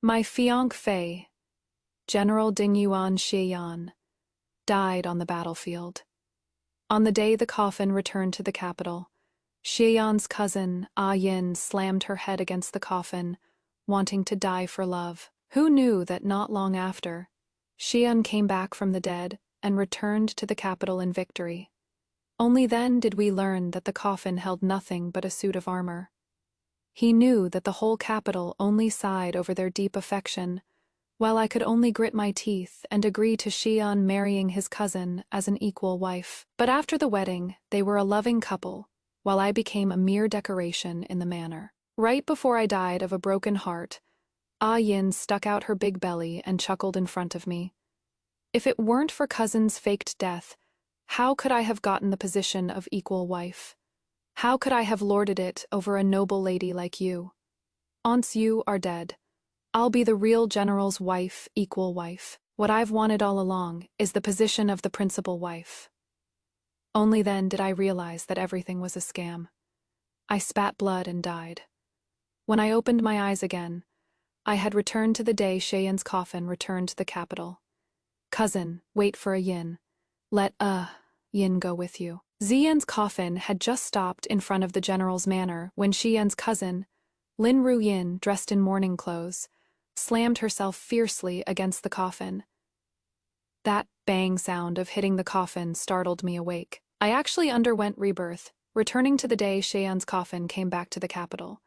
My fiancé, General Dingyuan Xian, died on the battlefield. On the day the coffin returned to the capital, Xian's cousin, Yin, slammed her head against the coffin, wanting to die for love. Who knew that not long after, Xian came back from the dead and returned to the capital in victory. Only then did we learn that the coffin held nothing but a suit of armor. He knew that the whole capital only sighed over their deep affection, while I could only grit my teeth and agree to Xian marrying his cousin as an equal wife. But after the wedding, they were a loving couple, while I became a mere decoration in the manor. Right before I died of a broken heart, Yin stuck out her big belly and chuckled in front of me. If it weren't for cousin's faked death, how could I have gotten the position of equal wife? How could I have lorded it over a noble lady like you? Once you are dead, I'll be the real general's wife, equal wife. What I've wanted all along is the position of the principal wife. Only then did I realize that everything was a scam. I spat blood and died. When I opened my eyes again, I had returned to the day Xian's coffin returned to the capital. Cousin, wait for a yin. Let yin go with you. Xian's coffin had just stopped in front of the general's manor when Xian's cousin, Lin Ruyin, dressed in mourning clothes, slammed herself fiercely against the coffin. That bang sound of hitting the coffin startled me awake. I actually underwent rebirth, returning to the day Xian's coffin came back to the capital.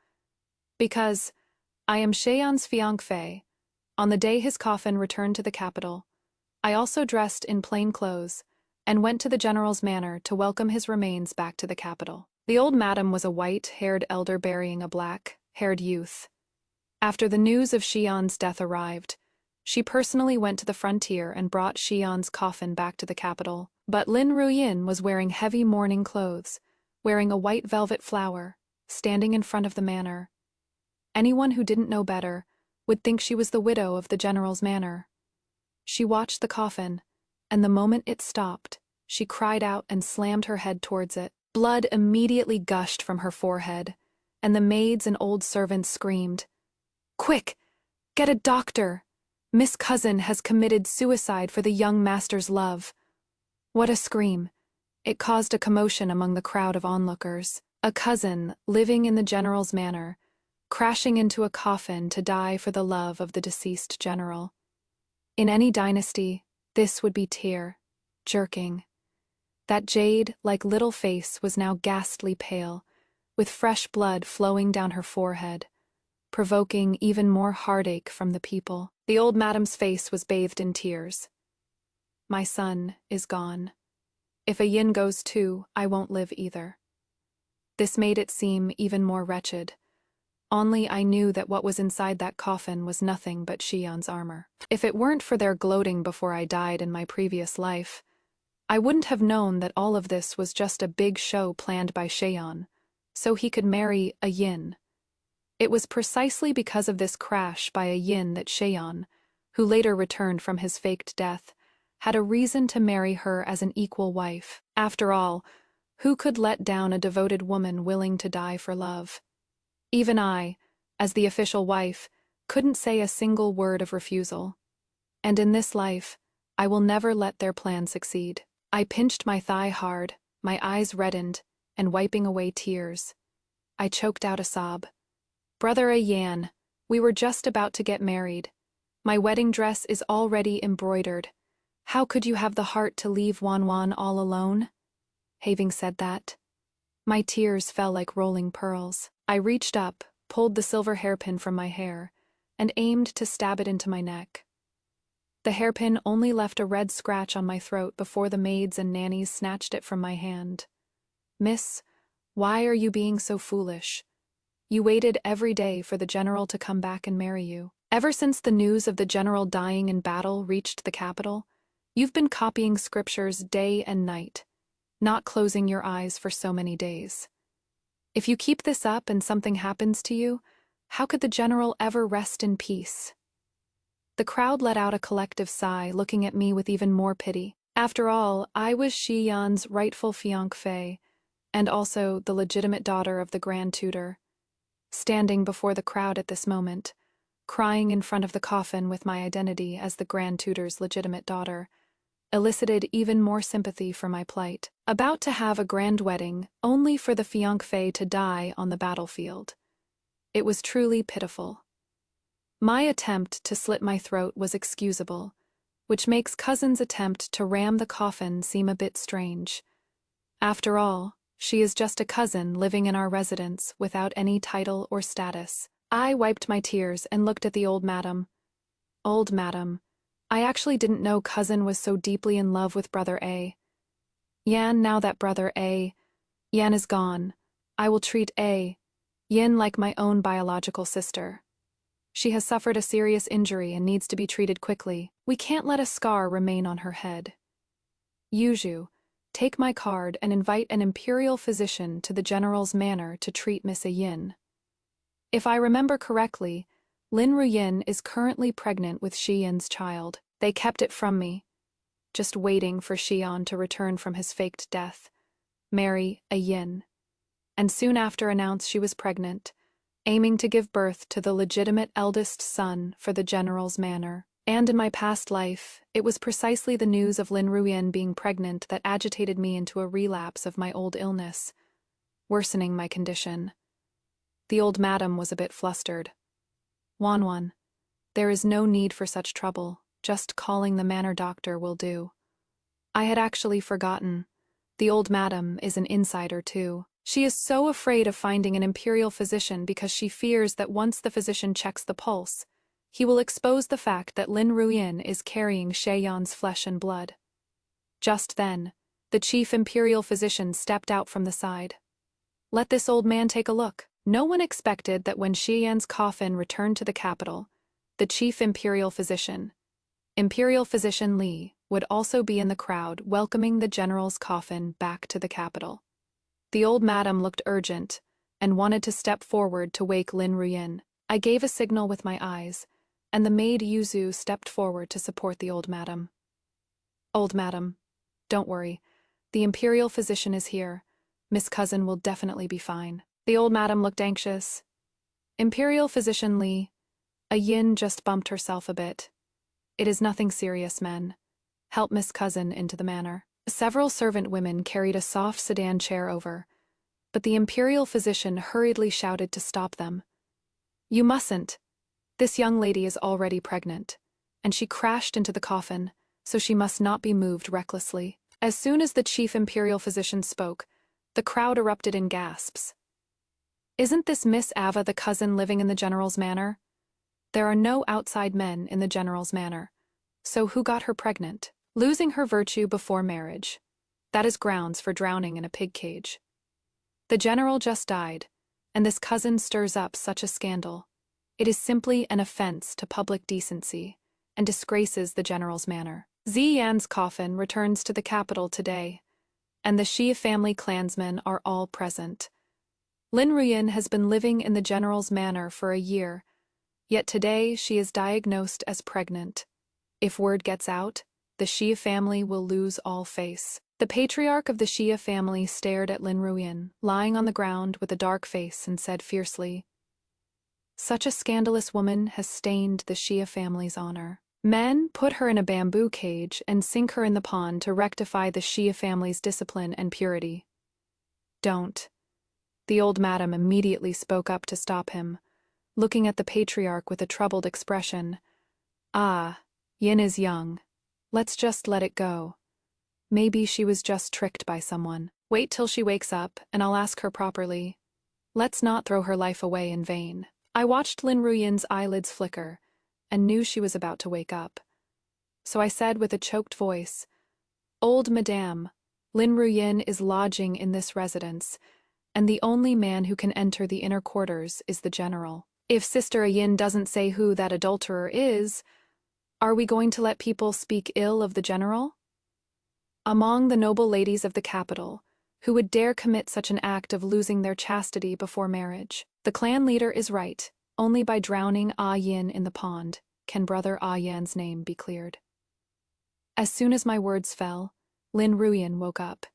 Because I am Xian's fiancé, on the day his coffin returned to the capital, I also dressed in plain clothes and went to the general's manor to welcome his remains back to the capital. The old madam was a white-haired elder burying a black-haired youth. After the news of Xian's death arrived, she personally went to the frontier and brought Xian's coffin back to the capital. But Lin Ruyin was wearing heavy mourning clothes, wearing a white velvet flower, standing in front of the manor. Anyone who didn't know better would think she was the widow of the general's manor. She watched the coffin, and the moment it stopped, she cried out and slammed her head towards it. Blood immediately gushed from her forehead, and the maids and old servants screamed, "Quick! Get a doctor! Miss Cousin has committed suicide for the young master's love." What a scream! It caused a commotion among the crowd of onlookers. A cousin, living in the general's manor, crashing into a coffin to die for the love of the deceased general. In any dynasty, this would be tear-jerking. That jade-like little face was now ghastly pale, with fresh blood flowing down her forehead, provoking even more heartache from the people. The old madam's face was bathed in tears. My son is gone. If a yin goes too, I won't live either. This made it seem even more wretched. Only I knew that what was inside that coffin was nothing but Xian's armor. If it weren't for their gloating before I died in my previous life, I wouldn't have known that all of this was just a big show planned by Xian, so he could marry a yin. It was precisely because of this crash by a yin that Xian, who later returned from his faked death, had a reason to marry her as an equal wife. After all, who could let down a devoted woman willing to die for love? Even I, as the official wife, couldn't say a single word of refusal. And in this life, I will never let their plan succeed. I pinched my thigh hard, my eyes reddened, and wiping away tears, I choked out a sob. "Brother Yan, we were just about to get married. My wedding dress is already embroidered. How could you have the heart to leave Wan all alone?" Having said that, my tears fell like rolling pearls. I reached up, pulled the silver hairpin from my hair, and aimed to stab it into my neck. The hairpin only left a red scratch on my throat before the maids and nannies snatched it from my hand. "Miss, why are you being so foolish? You waited every day for the general to come back and marry you. Ever since the news of the general dying in battle reached the capital, you've been copying scriptures day and night, not closing your eyes for so many days. If you keep this up and something happens to you, how could the general ever rest in peace?" The crowd let out a collective sigh, looking at me with even more pity. After all, I was Xian's rightful fiancée, and also the legitimate daughter of the Grand Tutor. Standing before the crowd at this moment, crying in front of the coffin with my identity as the Grand Tutor's legitimate daughter, elicited even more sympathy for my plight. About to have a grand wedding, only for the fiancé to die on the battlefield. It was truly pitiful. My attempt to slit my throat was excusable, which makes cousin's attempt to ram the coffin seem a bit strange. After all, she is just a cousin living in our residence without any title or status. I wiped my tears and looked at the old madam. Old madam, I actually didn't know cousin was so deeply in love with brother A. Yan, now that brother A. Yan is gone, I will treat A. Yin like my own biological sister. She has suffered a serious injury and needs to be treated quickly. We can't let a scar remain on her head. Yuju, take my card and invite an imperial physician to the general's manor to treat Miss Yin. If I remember correctly, Lin Ruyin is currently pregnant with Shi Yin's child. They kept it from me, just waiting for Xian to return from his faked death, marry a Yin, and soon after announce she was pregnant, aiming to give birth to the legitimate eldest son for the general's manor. And in my past life, it was precisely the news of Lin Ruyin being pregnant that agitated me into a relapse of my old illness, worsening my condition. The old madam was a bit flustered. Wanwan, there is no need for such trouble, just calling the manor doctor will do. I had actually forgotten. The old madam is an insider too. She is so afraid of finding an imperial physician because she fears that once the physician checks the pulse, he will expose the fact that Lin Ruyin is carrying Sheyan's flesh and blood. Just then, the chief imperial physician stepped out from the side. Let this old man take a look. No one expected that when Sheyan's coffin returned to the capital, the chief imperial physician, Imperial Physician Li, would also be in the crowd welcoming the general's coffin back to the capital. The old madam looked urgent and wanted to step forward to wake Lin Ruyin. I gave a signal with my eyes, and the maid Yuzu stepped forward to support the old madam. Old madam, don't worry. The imperial physician is here. Miss Cousin will definitely be fine. The old madam looked anxious. Imperial Physician Li, a Yin just bumped herself a bit. It is nothing serious, men. Help Miss Cousin into the manor. Several servant women carried a soft sedan chair over, but the imperial physician hurriedly shouted to stop them. You mustn't. This young lady is already pregnant, and she crashed into the coffin, so she must not be moved recklessly. As soon as the chief imperial physician spoke, the crowd erupted in gasps. Isn't this Miss Ava the cousin living in the general's manor? There are no outside men in the general's manor, so who got her pregnant? Losing her virtue before marriage. That is grounds for drowning in a pig cage. The general just died, and this cousin stirs up such a scandal. It is simply an offense to public decency and disgraces the general's manor. Ziyan's coffin returns to the capital today, and the Xia family clansmen are all present. Lin Ruyin has been living in the general's manor for a year, yet today she is diagnosed as pregnant. If word gets out, the Xia family will lose all face. The patriarch of the Xia family stared at Lin Ruyin, lying on the ground with a dark face, and said fiercely, Such a scandalous woman has stained the Xia family's honor. Men, put her in a bamboo cage and sink her in the pond to rectify the Xia family's discipline and purity. Don't. The old madam immediately spoke up to stop him, looking at the patriarch with a troubled expression. Ah, Yin is young. Let's just let it go. Maybe she was just tricked by someone. Wait till she wakes up, and I'll ask her properly. Let's not throw her life away in vain. I watched Lin Ruyin's eyelids flicker, and knew she was about to wake up. So I said with a choked voice, Old Madame, Lin Ruyin is lodging in this residence, and the only man who can enter the inner quarters is the general. If Sister Yin doesn't say who that adulterer is, are we going to let people speak ill of the general? Among the noble ladies of the capital, who would dare commit such an act of losing their chastity before marriage? The clan leader is right. Only by drowning Ah Yin in the pond can brother Ah Yan's name be cleared. As soon as my words fell, Lin Ruyin woke up.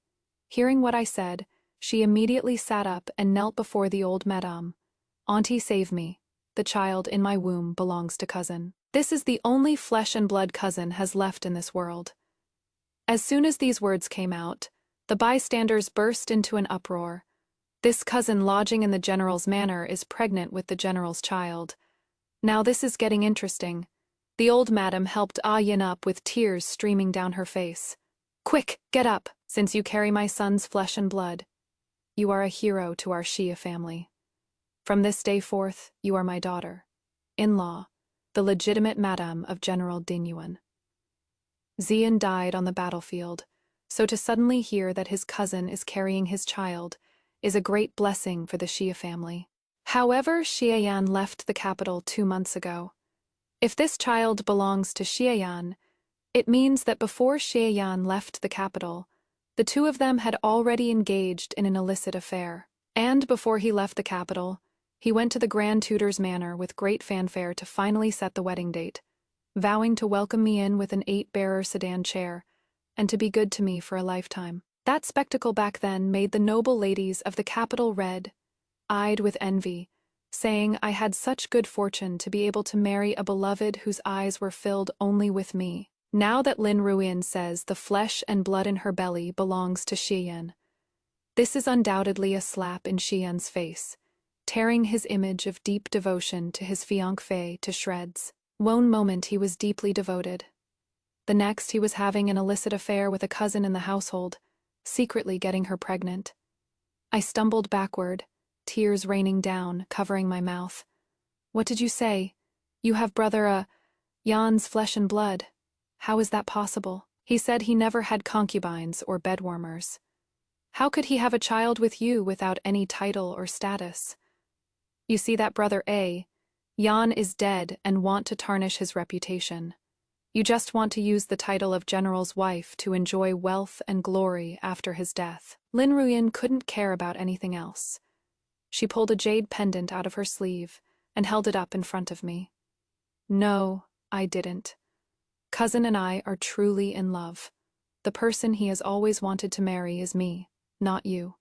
Hearing what I said, she immediately sat up and knelt before the old madame. Auntie, save me. the child in my womb belongs to cousin. This is the only flesh and blood cousin has left in this world. As soon as these words came out, the bystanders burst into an uproar. This cousin lodging in the general's manor is pregnant with the general's child. Now this is getting interesting. The old madam helped Ah Yin up with tears streaming down her face. Quick, get up, since you carry my son's flesh and blood. You are a hero to our Xia family. From this day forth, you are my daughter, in-law, the legitimate madam of General Ding Yuan. Xian died on the battlefield, so to suddenly hear that his cousin is carrying his child is a great blessing for the Xia family. However, Xiayan left the capital 2 months ago. If this child belongs to Xiayan, it means that before Xiayan left the capital, the two of them had already engaged in an illicit affair. And before he left the capital, he went to the Grand Tutor's manor with great fanfare to finally set the wedding date, vowing to welcome me in with an 8-bearer sedan chair and to be good to me for a lifetime. That spectacle back then made the noble ladies of the capital red-eyed with envy, saying I had such good fortune to be able to marry a beloved whose eyes were filled only with me. Now that Lin Ruyin says the flesh and blood in her belly belongs to Xiyan, this is undoubtedly a slap in Xian's face, tearing his image of deep devotion to his fiancée to shreds. One moment he was deeply devoted. The next he was having an illicit affair with a cousin in the household, secretly getting her pregnant. I stumbled backward, tears raining down, covering my mouth. What did you say? You have brother Jan's flesh and blood. How is that possible? He said he never had concubines or bedwarmers. How could he have a child with you without any title or status? You see that brother Jan is dead and want to tarnish his reputation. You just want to use the title of general's wife to enjoy wealth and glory after his death. Lin Ruyin couldn't care about anything else. She pulled a jade pendant out of her sleeve and held it up in front of me. No, I didn't. Cousin and I are truly in love. The person he has always wanted to marry is me, not you.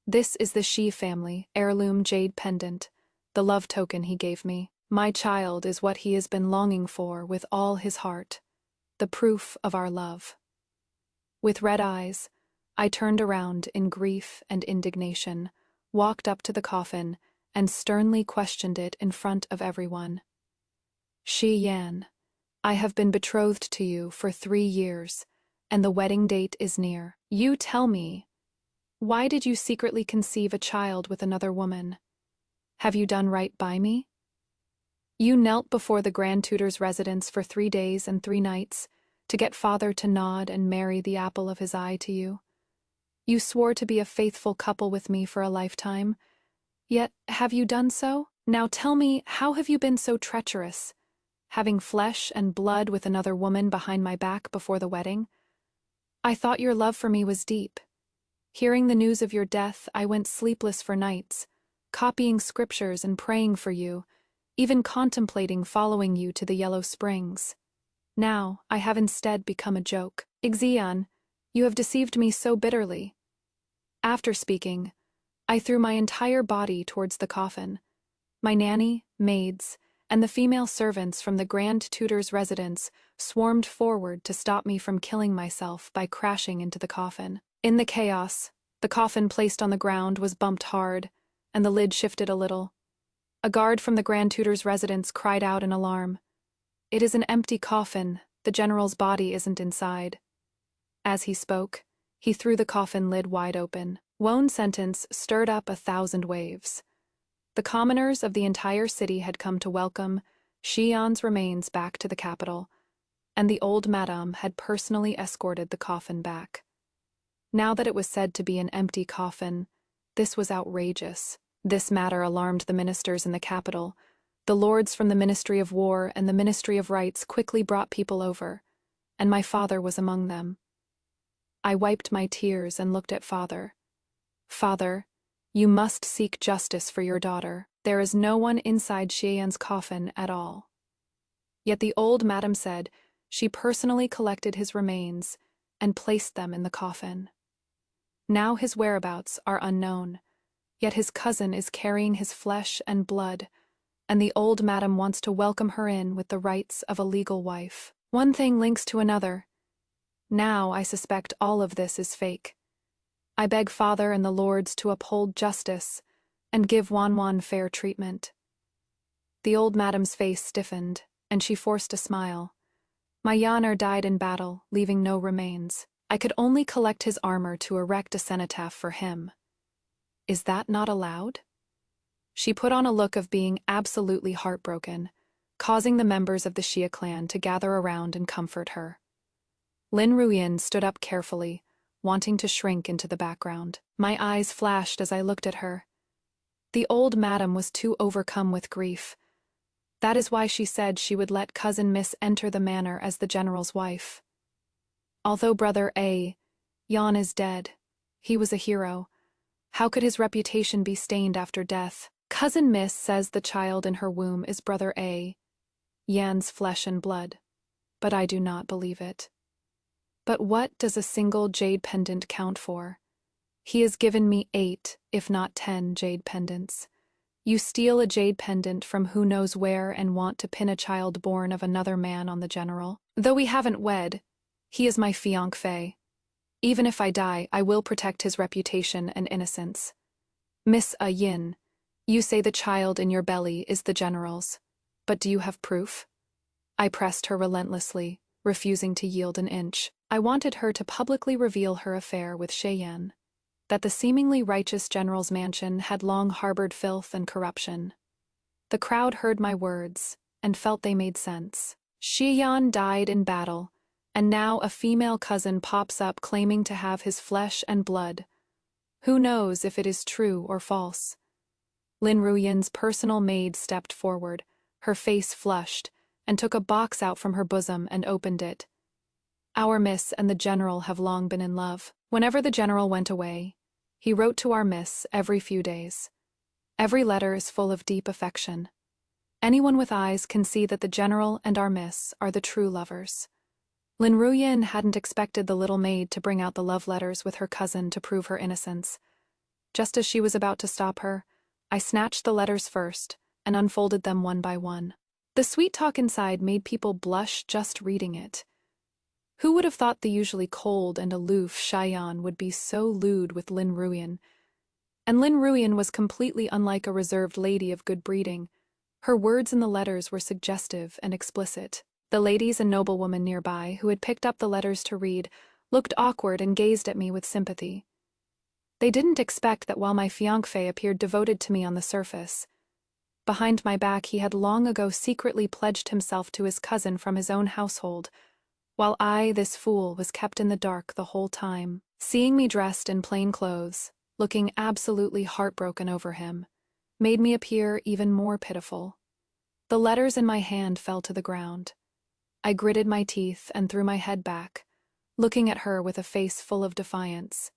This is the Shi family heirloom jade pendant, the love token he gave me. My child is what he has been longing for with all his heart, the proof of our love. With red eyes, I turned around in grief and indignation, walked up to the coffin, and sternly questioned it in front of everyone. Shi Yan, I have been betrothed to you for 3 years, and the wedding date is near. You tell me, why did you secretly conceive a child with another woman? Have you done right by me? You knelt before the Grand Tutor's residence for 3 days and 3 nights to get father to nod and marry the apple of his eye to you. You swore to be a faithful couple with me for a lifetime. Yet, have you done so? Now tell me, how have you been so treacherous, having flesh and blood with another woman behind my back before the wedding? I thought your love for me was deep. Hearing the news of your death, I went sleepless for nights, copying scriptures and praying for you, even contemplating following you to the Yellow Springs. Now, I have instead become a joke. Xian, you have deceived me so bitterly. After speaking, I threw my entire body towards the coffin. My nanny, maids, and the female servants from the Grand Tutor's residence swarmed forward to stop me from killing myself by crashing into the coffin. In the chaos, the coffin placed on the ground was bumped hard, and the lid shifted a little. A guard from the Grand Tutor's residence cried out in alarm. It is an empty coffin, the general's body isn't inside. As he spoke, he threw the coffin lid wide open. Wone's sentence stirred up 1,000 waves. The commoners of the entire city had come to welcome Xian's remains back to the capital, and the old madame had personally escorted the coffin back. Now that it was said to be an empty coffin, this was outrageous. This matter alarmed the ministers in the capital. The lords from the Ministry of War and the Ministry of Rights quickly brought people over, and my father was among them. I wiped my tears and looked at father. Father, you must seek justice for your daughter. There is no one inside Xian's coffin at all. Yet the old madam said she personally collected his remains and placed them in the coffin. Now his whereabouts are unknown, yet his cousin is carrying his flesh and blood, and the old madam wants to welcome her in with the rights of a legal wife. One thing links to another. Now I suspect all of this is fake. I beg Father and the Lords to uphold justice and give Wanwan fair treatment. The old madam's face stiffened, and she forced a smile. My Yaner died in battle, leaving no remains. I could only collect his armor to erect a cenotaph for him. Is that not allowed? She put on a look of being absolutely heartbroken, causing the members of the Xia clan to gather around and comfort her. Lin Ruyin stood up carefully, wanting to shrink into the background. My eyes flashed as I looked at her. The old madam was too overcome with grief. That is why she said she would let cousin Miss enter the manor as the general's wife. Although brother A. Yan is dead, he was a hero. How could his reputation be stained after death? Cousin Miss says the child in her womb is brother A. Yan's flesh and blood, but I do not believe it. But what does a single jade pendant count for? He has given me 8, if not 10, jade pendants. You steal a jade pendant from who knows where and want to pin a child born of another man on the general. Though we haven't wed, he is my fiancé. Even if I die, I will protect his reputation and innocence. Miss A Yin, you say the child in your belly is the general's, but do you have proof? I pressed her relentlessly, refusing to yield an inch. I wanted her to publicly reveal her affair with Sheyan, that the seemingly righteous general's mansion had long harbored filth and corruption. The crowd heard my words and felt they made sense. Sheyan died in battle, and now a female cousin pops up claiming to have his flesh and blood. Who knows if it is true or false? Lin Ruyin's personal maid stepped forward, her face flushed, and took a box out from her bosom and opened it. Our miss and the general have long been in love. Whenever the general went away, he wrote to our miss every few days. Every letter is full of deep affection. Anyone with eyes can see that the general and our miss are the true lovers. Lin Ruyin hadn't expected the little maid to bring out the love letters with her cousin to prove her innocence. Just as she was about to stop her, I snatched the letters first and unfolded them one by one. The sweet talk inside made people blush just reading it. Who would have thought the usually cold and aloof Sheyan would be so lewd with Lin Ruyin? And Lin Ruyin was completely unlike a reserved lady of good breeding. Her words in the letters were suggestive and explicit. The ladies and noblewomen nearby, who had picked up the letters to read, looked awkward and gazed at me with sympathy. They didn't expect that while my fiancé appeared devoted to me on the surface, behind my back he had long ago secretly pledged himself to his cousin from his own household, while I, this fool, was kept in the dark the whole time. Seeing me dressed in plain clothes, looking absolutely heartbroken over him, made me appear even more pitiful. The letters in my hand fell to the ground. I gritted my teeth and threw my head back, looking at her with a face full of defiance.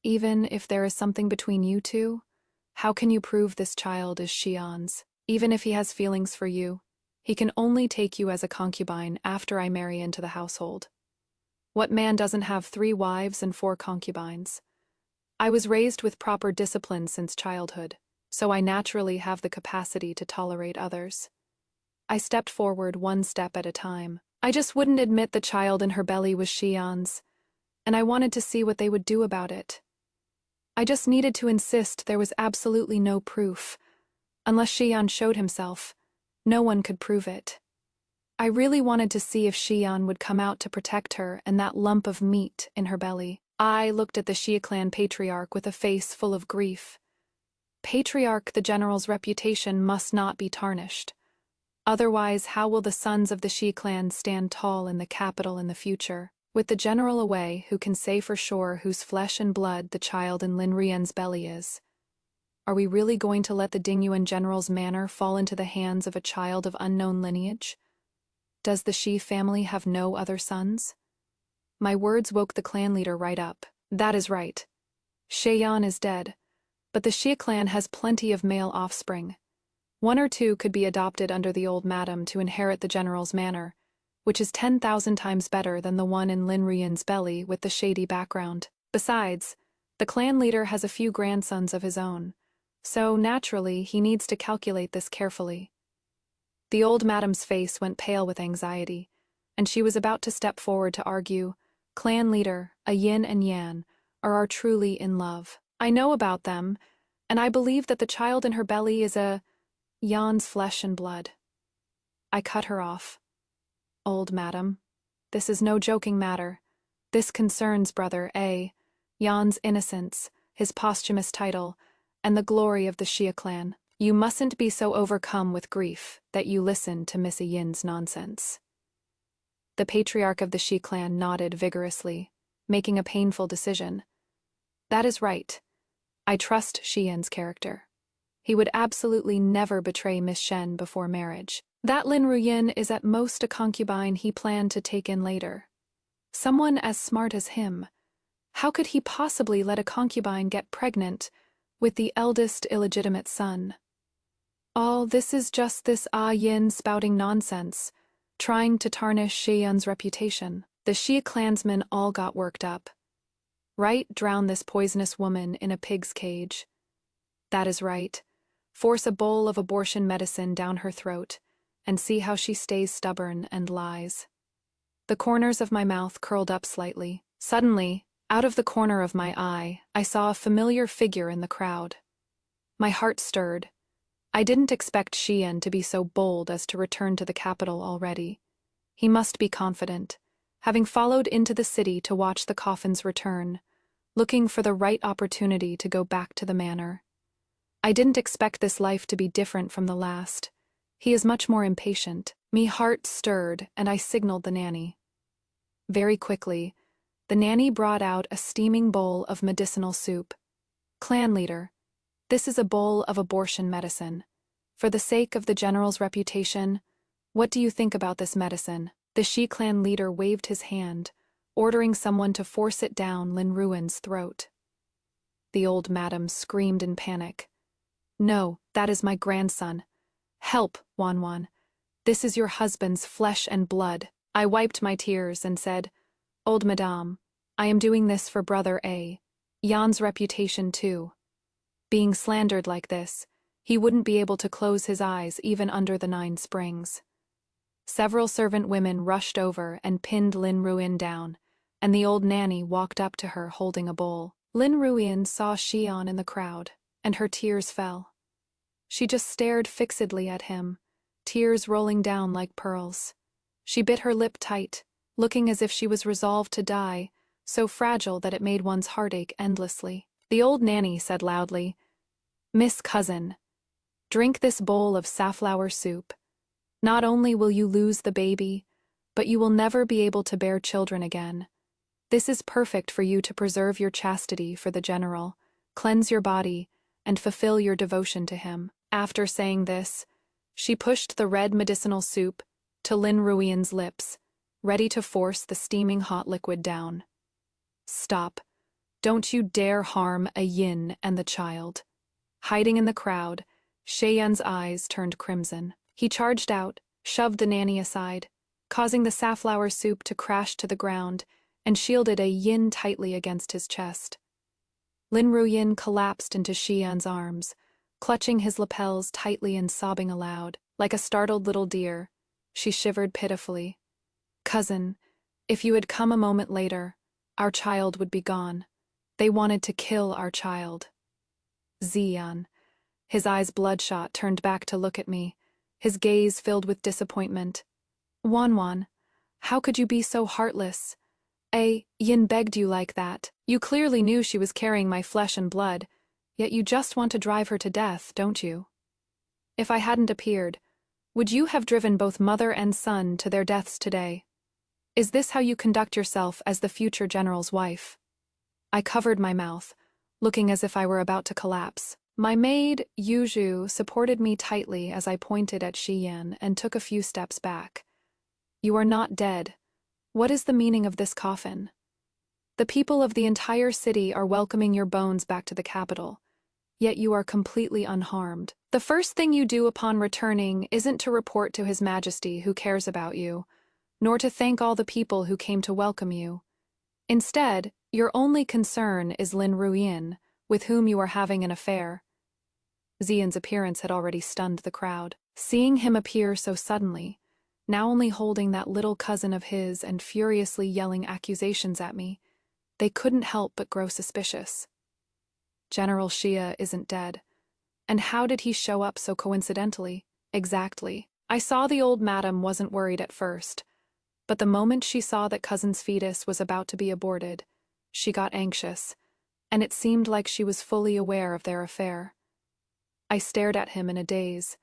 Even if there is something between you two, how can you prove this child is Xian's? Even if he has feelings for you, he can only take you as a concubine after I marry into the household. What man doesn't have 3 wives and 4 concubines? I was raised with proper discipline since childhood, so I naturally have the capacity to tolerate others. I stepped forward 1 step at a time. I just wouldn't admit the child in her belly was Xian's, and I wanted to see what they would do about it. I just needed to insist there was absolutely no proof. Unless Xian showed himself, no one could prove it. I really wanted to see if Xian would come out to protect her and that lump of meat in her belly. I looked at the Xia clan patriarch with a face full of grief. Patriarch, the general's reputation must not be tarnished. Otherwise, how will the sons of the Xia clan stand tall in the capital in the future? With the general away, who can say for sure whose flesh and blood the child in Lin Rian's belly is? Are we really going to let the Dingyuan general's manor fall into the hands of a child of unknown lineage? Does the Xi family have no other sons? My words woke the clan leader right up. That is right. Sheyan is dead, but the Xia clan has plenty of male offspring. 1 or 2 could be adopted under the old madam to inherit the general's manor, which is 10,000 times better than the one in Lin Rian's belly with the shady background. Besides, the clan leader has a few grandsons of his own, So, naturally, he needs to calculate this carefully. The old madam's face went pale with anxiety, and she was about to step forward to argue, "Clan leader, a yin and yang, are truly in love. I know about them, and I believe that the child in her belly is a Yan's flesh and blood." I cut her off. "Old madam, this is no joking matter. This concerns brother A. Yan's innocence, his posthumous title, and the glory of the Xia clan. You mustn't be so overcome with grief that you listen to Miss Yin's nonsense." The patriarch of the Xi clan nodded vigorously, making a painful decision. "That is right. I trust Xi Yin's character. He would absolutely never betray Miss Shen before marriage. That Lin Ruyin is at most a concubine he planned to take in later. Someone as smart as him. How could he possibly let a concubine get pregnant with the eldest illegitimate son? All this is just this Yin spouting nonsense, trying to tarnish Xi Yun's reputation. The Xi clansmen all got worked up. Right, drown this poisonous woman in a pig's cage. That is right. Force a bowl of abortion medicine down her throat, and see how she stays stubborn and lies. The corners of my mouth curled up slightly. Suddenly, out of the corner of my eye, I saw a familiar figure in the crowd. My heart stirred. I didn't expect Xian to be so bold as to return to the capital already. He must be confident, having followed into the city to watch the coffin's return, looking for the right opportunity to go back to the manor. I didn't expect this life to be different from the last. He is much more impatient. Me heart stirred, and I signaled the nanny. Very quickly, the nanny brought out a steaming bowl of medicinal soup. "Clan leader, this is a bowl of abortion medicine. For the sake of the general's reputation, what do you think about this medicine?" The Xi clan leader waved his hand, ordering someone to force it down Lin Ruin's throat. The old madam screamed in panic. "No, that is my grandson. Help, Wanwan. This is your husband's flesh and blood." I wiped my tears and said, "Old madame, I am doing this for brother A. Yan's reputation too. Being slandered like this, he wouldn't be able to close his eyes even under the 9 springs." Several servant women rushed over and pinned Lin Ruin down, and the old nanny walked up to her holding a bowl. Lin Ruin saw Xian in the crowd, and her tears fell. She just stared fixedly at him, tears rolling down like pearls. She bit her lip tight, looking as if she was resolved to die, so fragile that it made one's heart ache endlessly. The old nanny said loudly, "Miss Cousin, drink this bowl of safflower soup. Not only will you lose the baby, but you will never be able to bear children again. This is perfect for you to preserve your chastity for the general, cleanse your body, and fulfill your devotion to him." After saying this, she pushed the red medicinal soup to Lin Ruin's lips, ready to force the steaming hot liquid down. "Stop. Don't you dare harm a yin and the child." Hiding in the crowd, Sheyan's eyes turned crimson. He charged out, shoved the nanny aside, causing the safflower soup to crash to the ground, and shielded a yin tightly against his chest. Lin Ruyin collapsed into Xian's arms, clutching his lapels tightly and sobbing aloud. Like a startled little deer, she shivered pitifully. "Cousin, if you had come a moment later, our child would be gone. They wanted to kill our child." Ziyan, his eyes bloodshot, turned back to look at me, his gaze filled with disappointment. "Wanwan, how could you be so heartless? Yin begged you like that. You clearly knew she was carrying my flesh and blood, yet you just want to drive her to death, don't you? If I hadn't appeared, would you have driven both mother and son to their deaths today? Is this how you conduct yourself as the future general's wife?" I covered my mouth, looking as if I were about to collapse. My maid, Yuzhu, supported me tightly as I pointed at Xiyan and took a few steps back. "You are not dead. What is the meaning of this coffin? The people of the entire city are welcoming your bones back to the capital, yet you are completely unharmed. The first thing you do upon returning isn't to report to His Majesty who cares about you, nor to thank all the people who came to welcome you. Instead, your only concern is Lin Ruyin, with whom you are having an affair. Xian's appearance had already stunned the crowd. Seeing him appear so suddenly, now only holding that little cousin of his and furiously yelling accusations at me, they couldn't help but grow suspicious. General Xia isn't dead. And how did he show up so coincidentally? Exactly. I saw the old madam wasn't worried at first, but the moment she saw that cousin's fetus was about to be aborted, she got anxious, and it seemed like she was fully aware of their affair. I stared at him in a daze.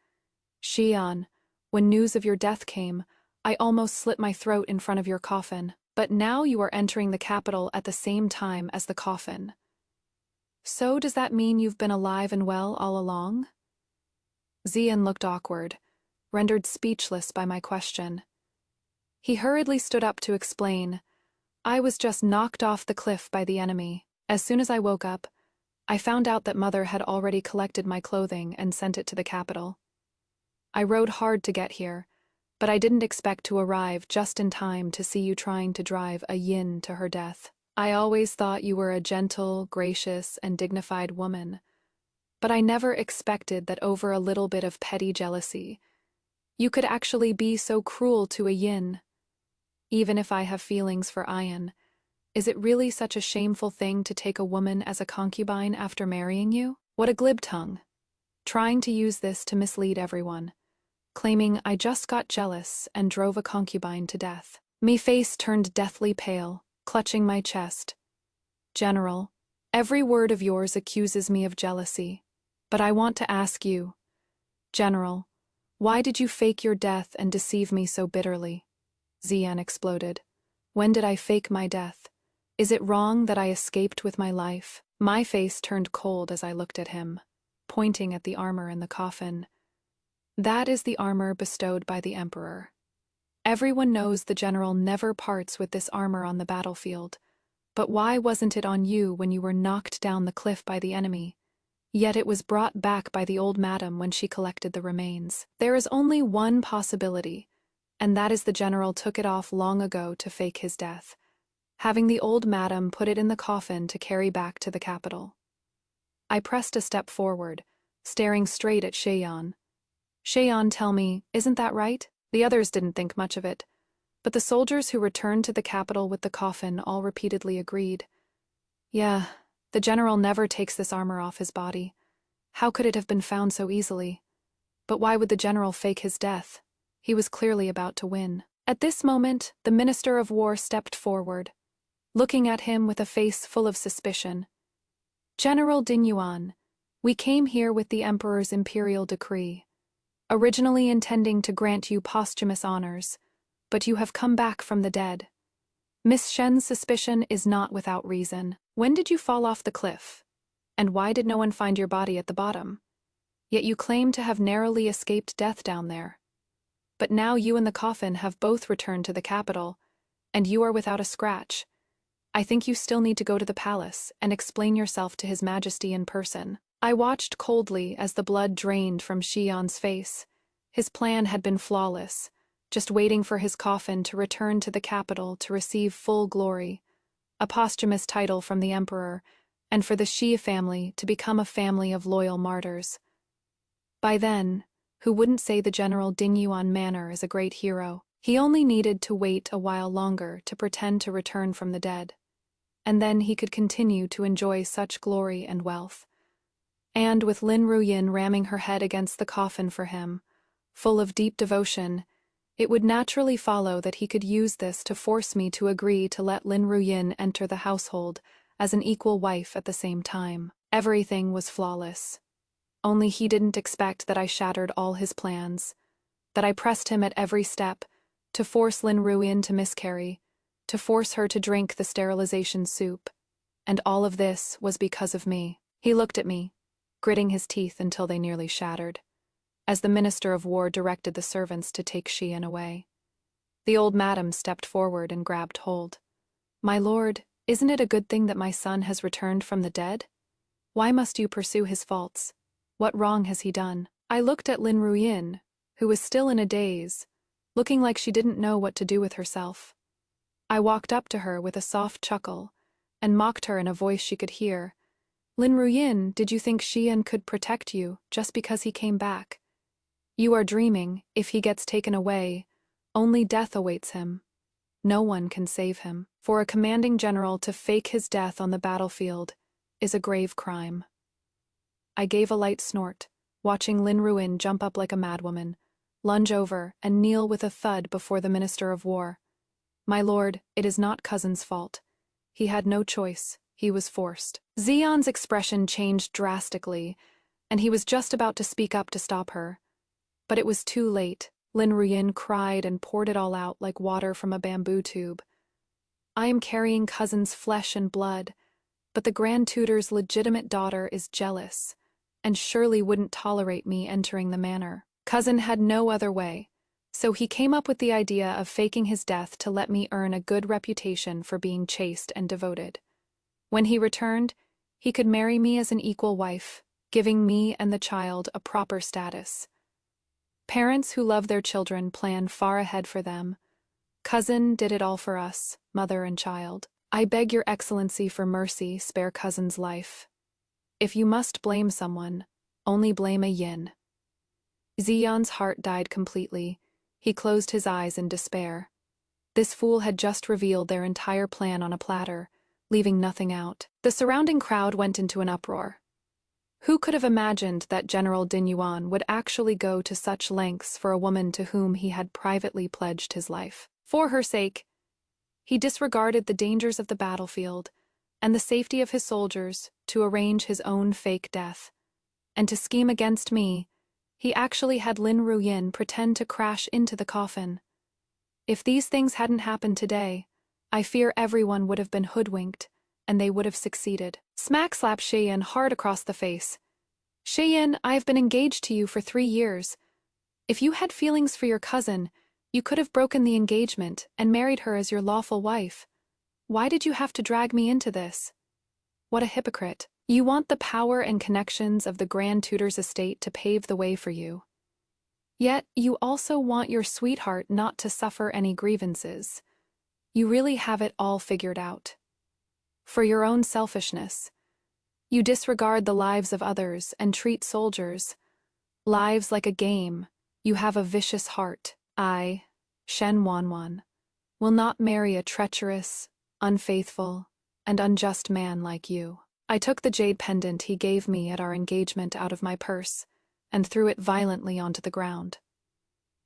Xian, when news of your death came, I almost slit my throat in front of your coffin, but now you are entering the capital at the same time as the coffin. So does that mean you've been alive and well all along? Xian looked awkward, rendered speechless by my question. He hurriedly stood up to explain. I was just knocked off the cliff by the enemy. As soon as I woke up, I found out that Mother had already collected my clothing and sent it to the capital. I rode hard to get here, but I didn't expect to arrive just in time to see you trying to drive a yin to her death. I always thought you were a gentle, gracious, and dignified woman, but I never expected that over a little bit of petty jealousy, you could actually be so cruel to a yin. Even if I have feelings for Ian, is it really such a shameful thing to take a woman as a concubine after marrying you? What a glib tongue. Trying to use this to mislead everyone, claiming I just got jealous and drove a concubine to death. Me face turned deathly pale, clutching my chest. General, every word of yours accuses me of jealousy, but I want to ask you, General, why did you fake your death and deceive me so bitterly? Xian exploded. When did I fake my death? Is it wrong that I escaped with my life? My face turned cold as I looked at him, pointing at the armor in the coffin. That is the armor bestowed by the Emperor. Everyone knows the general never parts with this armor on the battlefield. But why wasn't it on you when you were knocked down the cliff by the enemy? Yet it was brought back by the old madam when she collected the remains. There is only one possibility, and that is the general took it off long ago to fake his death, having the old madam put it in the coffin to carry back to the capital. I pressed a step forward, staring straight at Xian. Xian, tell me, isn't that right? The others didn't think much of it, but the soldiers who returned to the capital with the coffin all repeatedly agreed. Yeah, the general never takes this armor off his body. How could it have been found so easily? But why would the general fake his death? He was clearly about to win. At this moment, the Minister of War stepped forward, looking at him with a face full of suspicion. General Dinyuan, we came here with the Emperor's imperial decree, originally intending to grant you posthumous honors, but you have come back from the dead. Miss Shen's suspicion is not without reason. When did you fall off the cliff? And why did no one find your body at the bottom? Yet you claim to have narrowly escaped death down there. But now you and the coffin have both returned to the capital, and you are without a scratch. I think you still need to go to the palace and explain yourself to His Majesty in person. I watched coldly as the blood drained from Xian's face. His plan had been flawless, just waiting for his coffin to return to the capital to receive full glory, a posthumous title from the Emperor, and for the Xi family to become a family of loyal martyrs. By then, who wouldn't say the General Dingyuan Manor is a great hero? He only needed to wait a while longer to pretend to return from the dead, and then he could continue to enjoy such glory and wealth. And with Lin Ruyin ramming her head against the coffin for him, full of deep devotion, it would naturally follow that he could use this to force me to agree to let Lin Ruyin enter the household as an equal wife at the same time. Everything was flawless. Only he didn't expect that I shattered all his plans, that I pressed him at every step, to force Lin Ruyin to miscarry, to force her to drink the sterilization soup. And all of this was because of me. He looked at me, gritting his teeth until they nearly shattered, as the Minister of War directed the servants to take Xian away. The old madam stepped forward and grabbed hold. My lord, isn't it a good thing that my son has returned from the dead? Why must you pursue his faults? What wrong has he done? I looked at Lin Ruyin, who was still in a daze, looking like she didn't know what to do with herself. I walked up to her with a soft chuckle and mocked her in a voice she could hear. Lin Ruyin, did you think Xian could protect you just because he came back? You are dreaming. If he gets taken away, only death awaits him. No one can save him. For a commanding general to fake his death on the battlefield is a grave crime. I gave a light snort, watching Lin Ruyin jump up like a madwoman, lunge over, and kneel with a thud before the Minister of War. My lord, it is not cousin's fault. He had no choice. He was forced. Xian's expression changed drastically, and he was just about to speak up to stop her. But it was too late. Lin Ruyin cried and poured it all out like water from a bamboo tube. I am carrying cousin's flesh and blood, but the Grand Tutor's legitimate daughter is jealous, and surely wouldn't tolerate me entering the manor. Cousin had no other way, so he came up with the idea of faking his death to let me earn a good reputation for being chaste and devoted. When he returned, he could marry me as an equal wife, giving me and the child a proper status. Parents who love their children plan far ahead for them. Cousin did it all for us, mother and child. I beg your excellency for mercy, spare cousin's life. If you must blame someone, only blame a yin. Xian's heart died completely. He closed his eyes in despair. This fool had just revealed their entire plan on a platter, leaving nothing out. The surrounding crowd went into an uproar. Who could have imagined that General Din Yuan would actually go to such lengths for a woman to whom he had privately pledged his life? For her sake, he disregarded the dangers of the battlefield and the safety of his soldiers to arrange his own fake death. And to scheme against me, he actually had Lin Ruyin pretend to crash into the coffin. If these things hadn't happened today, I fear everyone would have been hoodwinked, and they would have succeeded. Smack slapped Xian hard across the face. Xian, I have been engaged to you for 3 years. If you had feelings for your cousin, you could have broken the engagement and married her as your lawful wife. Why did you have to drag me into this? What a hypocrite. You want the power and connections of the Grand Tutor's estate to pave the way for you. Yet, you also want your sweetheart not to suffer any grievances. You really have it all figured out. For your own selfishness, you disregard the lives of others and treat soldiers' lives like a game. You have a vicious heart. I, Shen Wanwan, will not marry a treacherous, unfaithful, and unjust man like you. I took the jade pendant he gave me at our engagement out of my purse and threw it violently onto the ground.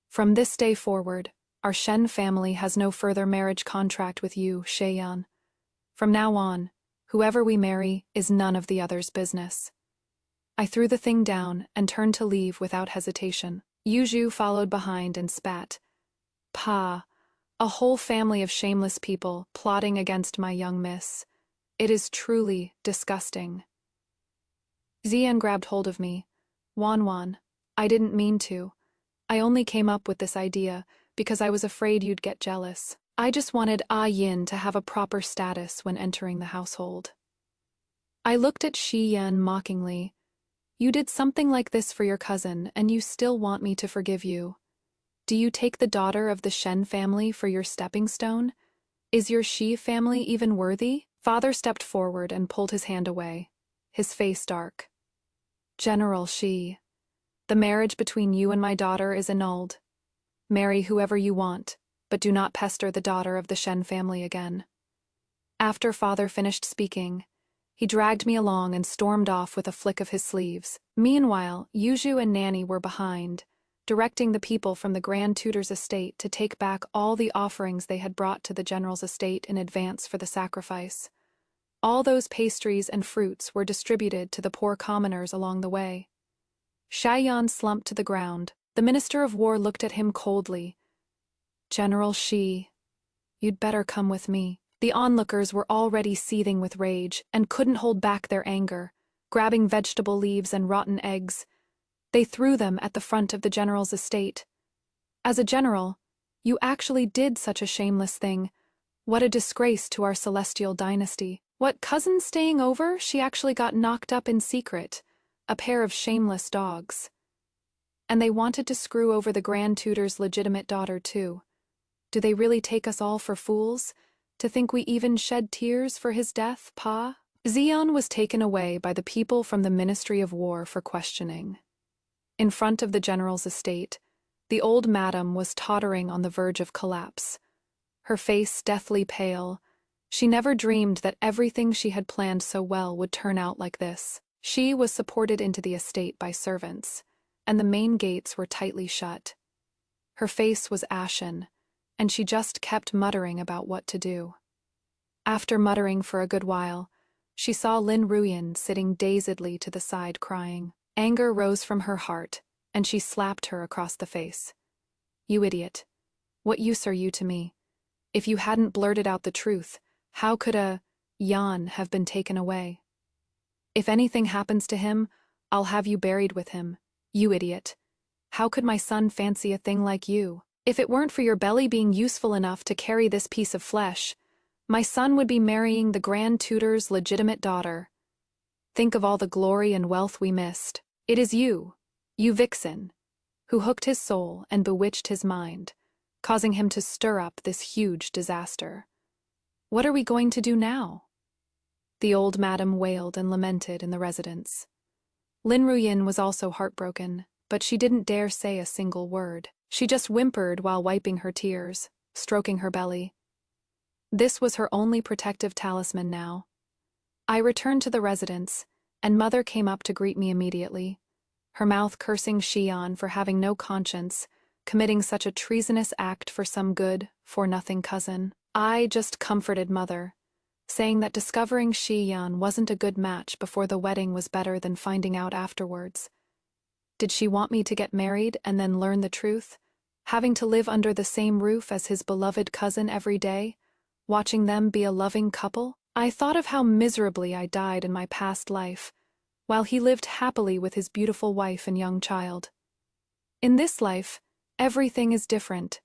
From this day forward, our Shen family has no further marriage contract with you, Xian. From now on, whoever we marry is none of the other's business. I threw the thing down and turned to leave without hesitation. Yuzhu followed behind and spat. "Pa, a whole family of shameless people plotting against my young miss. It is truly disgusting." Xian grabbed hold of me. "Wanwan, I didn't mean to. I only came up with this idea because I was afraid you'd get jealous. I just wanted Yin to have a proper status when entering the household." I looked at Xian mockingly. "You did something like this for your cousin, and you still want me to forgive you. Do you take the daughter of the Shen family for your stepping stone? Is your Shi family even worthy?" Father stepped forward and pulled his hand away, his face dark. "General Shi, the marriage between you and my daughter is annulled. Marry whoever you want, but do not pester the daughter of the Shen family again." After Father finished speaking, he dragged me along and stormed off with a flick of his sleeves. Meanwhile, Yuzhu and Nanny were behind, directing the people from the Grand Tutor's estate to take back all the offerings they had brought to the general's estate in advance for the sacrifice. All those pastries and fruits were distributed to the poor commoners along the way. Xian slumped to the ground. The Minister of War looked at him coldly. "General Shi, you'd better come with me." The onlookers were already seething with rage and couldn't hold back their anger. Grabbing vegetable leaves and rotten eggs, they threw them at the front of the general's estate. "As a general, you actually did such a shameless thing. What a disgrace to our celestial dynasty. What, cousin staying over? She actually got knocked up in secret. A pair of shameless dogs. And they wanted to screw over the Grand Tutor's legitimate daughter too. Do they really take us all for fools? To think we even shed tears for his death, Pa?" Xian was taken away by the people from the Ministry of War for questioning. In front of the general's estate, the old madam was tottering on the verge of collapse, her face deathly pale. She never dreamed that everything she had planned so well would turn out like this. She was supported into the estate by servants, and the main gates were tightly shut. Her face was ashen, and she just kept muttering about what to do. After muttering for a good while, she saw Lin Ruyin sitting dazedly to the side crying. Anger rose from her heart, and she slapped her across the face. "You idiot. What use are you to me? If you hadn't blurted out the truth, how could Yan have been taken away? If anything happens to him, I'll have you buried with him. You idiot. How could my son fancy a thing like you? If it weren't for your belly being useful enough to carry this piece of flesh, my son would be marrying the Grand Tutor's legitimate daughter. Think of all the glory and wealth we missed. It is you vixen, who hooked his soul and bewitched his mind, causing him to stir up this huge disaster. What are we going to do now?" The old madam wailed and lamented in the residence. Lin Ruyin was also heartbroken, but she didn't dare say a single word. She just whimpered while wiping her tears, stroking her belly. This was her only protective talisman now. I returned to the residence, and Mother came up to greet me immediately, her mouth cursing Xian for having no conscience, committing such a treasonous act for some good, for-nothing cousin. I just comforted Mother, saying that discovering Xian wasn't a good match before the wedding was better than finding out afterwards. Did she want me to get married and then learn the truth, having to live under the same roof as his beloved cousin every day, watching them be a loving couple? I thought of how miserably I died in my past life, while he lived happily with his beautiful wife and young child. In this life, everything is different.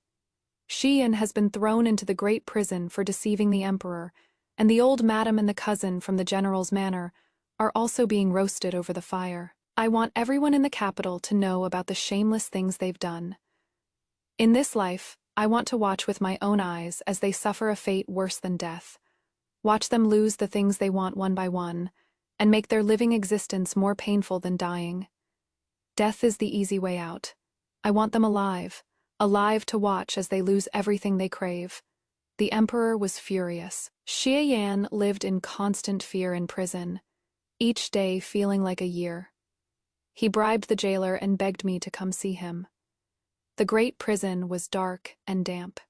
Xian has been thrown into the great prison for deceiving the emperor, and the old madam and the cousin from the general's manor are also being roasted over the fire. I want everyone in the capital to know about the shameless things they've done. In this life, I want to watch with my own eyes as they suffer a fate worse than death. Watch them lose the things they want one by one, and make their living existence more painful than dying. Death is the easy way out. I want them alive to watch as they lose everything they crave. The emperor was furious. Xian lived in constant fear in prison, each day feeling like a year. He bribed the jailer and begged me to come see him. The great prison was dark and damp.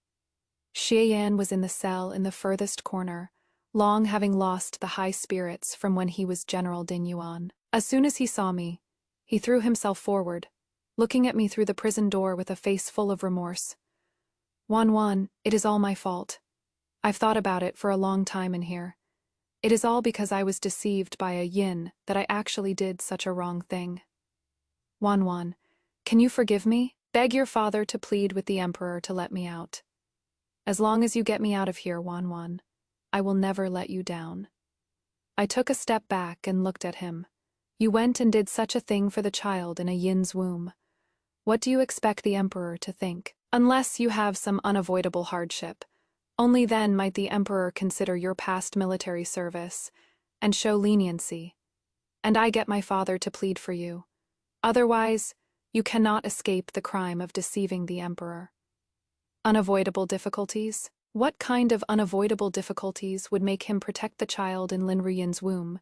Xian was in the cell in the furthest corner, long having lost the high spirits from when he was General Dingyuan. As soon as he saw me, he threw himself forward, looking at me through the prison door with a face full of remorse. "Wan, it is all my fault. I've thought about it for a long time in here. It is all because I was deceived by a yin that I actually did such a wrong thing. Wan, can you forgive me? Beg your father to plead with the emperor to let me out. As long as you get me out of here, Wan, I will never let you down." I took a step back and looked at him. "You went and did such a thing for the child in a yin's womb. What do you expect the emperor to think? Unless you have some unavoidable hardship. Only then might the emperor consider your past military service and show leniency. And I get my father to plead for you. Otherwise, you cannot escape the crime of deceiving the emperor." Unavoidable difficulties? What kind of unavoidable difficulties would make him protect the child in Lin Ruyin's womb,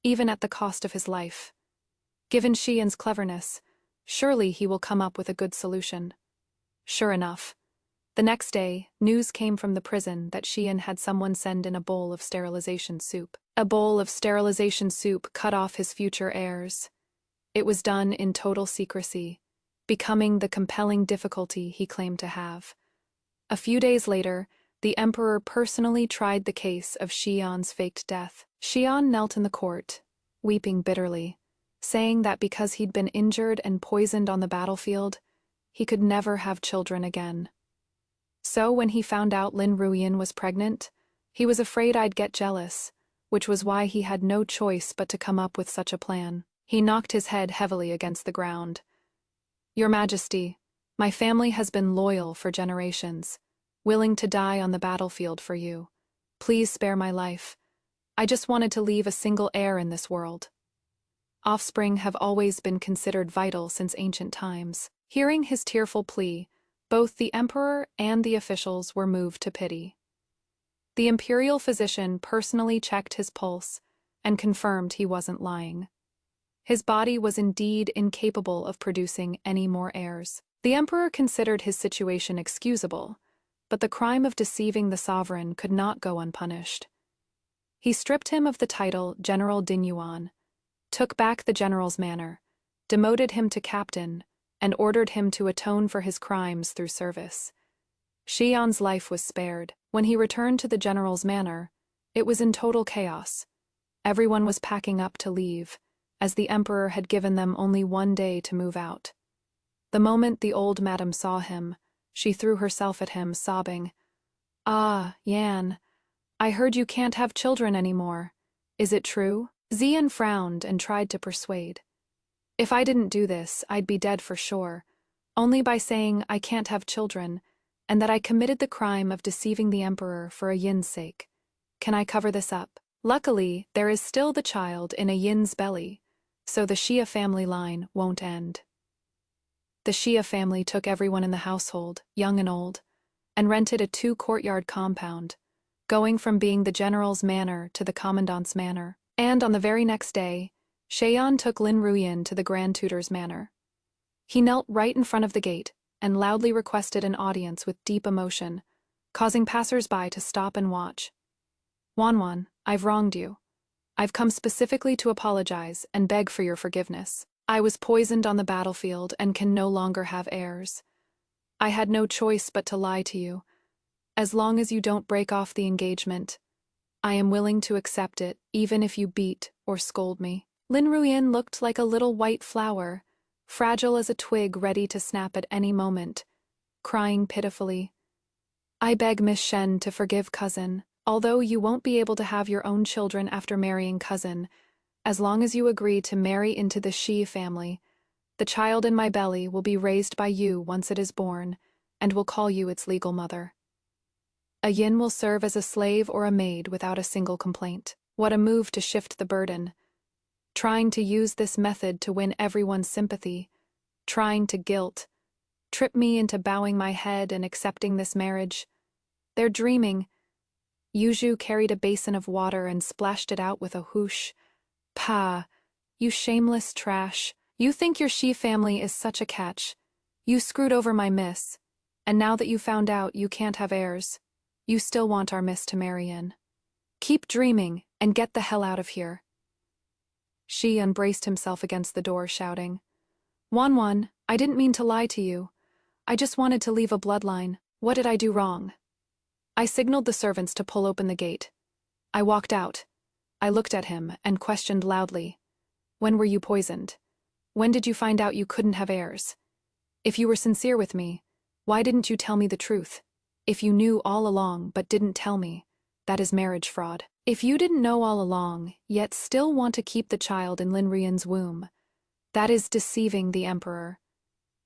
even at the cost of his life? Given Xian's cleverness, surely he will come up with a good solution. Sure enough, the next day, news came from the prison that Xian had someone send in a bowl of sterilization soup. A bowl of sterilization soup cut off his future heirs. It was done in total secrecy, becoming the compelling difficulty he claimed to have. A few days later, the emperor personally tried the case of Xian's faked death. Xian knelt in the court, weeping bitterly, saying that because he'd been injured and poisoned on the battlefield, he could never have children again. So when he found out Lin Ruyin was pregnant, he was afraid I'd get jealous, which was why he had no choice but to come up with such a plan. He knocked his head heavily against the ground. "Your Majesty, my family has been loyal for generations, willing to die on the battlefield for you. Please spare my life. I just wanted to leave a single heir in this world. Offspring have always been considered vital since ancient times. Hearing his tearful plea, both the emperor and the officials were moved to pity. The imperial physician personally checked his pulse and confirmed he wasn't lying. His body was indeed incapable of producing any more heirs. The emperor considered his situation excusable, but the crime of deceiving the sovereign could not go unpunished. He stripped him of the title General Dinyuan, took back the general's manor, demoted him to captain, and ordered him to atone for his crimes through service. Xian's life was spared. When he returned to the general's manor, it was in total chaos. Everyone was packing up to leave, as the emperor had given them only 1 day to move out. The moment the old madam saw him, she threw herself at him, sobbing, "Ah, Yan, I heard you can't have children anymore. Is it true?" Xian frowned and tried to persuade. "If I didn't do this, I'd be dead for sure. Only by saying I can't have children, and that I committed the crime of deceiving the emperor for a yin's sake. Can I cover this up? Luckily, there is still the child in a yin's belly, so the Xia family line won't end." The Xia family took everyone in the household, young and old, and rented a 2-courtyard compound, going from being the general's manor to the commandant's manor. And on the very next day, Xian took Lin Ruyin to the Grand Tutor's manor. He knelt right in front of the gate and loudly requested an audience with deep emotion, causing passers-by to stop and watch. "Wanwan, I've wronged you. I've come specifically to apologize and beg for your forgiveness. I was poisoned on the battlefield and can no longer have heirs. I had no choice but to lie to you. As long as you don't break off the engagement, I am willing to accept it, even if you beat or scold me." Lin Ruyin looked like a little white flower, fragile as a twig ready to snap at any moment, crying pitifully. "I beg Miss Shen to forgive cousin. Although you won't be able to have your own children after marrying cousin, as long as you agree to marry into the Shi family, the child in my belly will be raised by you once it is born, and will call you its legal mother. A yin will serve as a slave or a maid without a single complaint." What a move to shift the burden. Trying to use this method to win everyone's sympathy, trying to trip me into bowing my head and accepting this marriage. They're dreaming. Yuju carried a basin of water and splashed it out with a whoosh. "Pah, you shameless trash. You think your Shi family is such a catch. You screwed over my miss, and now that you found out you can't have heirs, you still want our miss to marry in. Keep dreaming and get the hell out of here." Shi braced himself against the door, shouting, "Wanwan, I didn't mean to lie to you. I just wanted to leave a bloodline. What did I do wrong?" I signaled the servants to pull open the gate. I walked out. I looked at him and questioned loudly, "When were you poisoned? When did you find out you couldn't have heirs? If you were sincere with me, why didn't you tell me the truth? If you knew all along but didn't tell me, that is marriage fraud. If you didn't know all along, yet still want to keep the child in Lin Ruyan's womb, that is deceiving the emperor.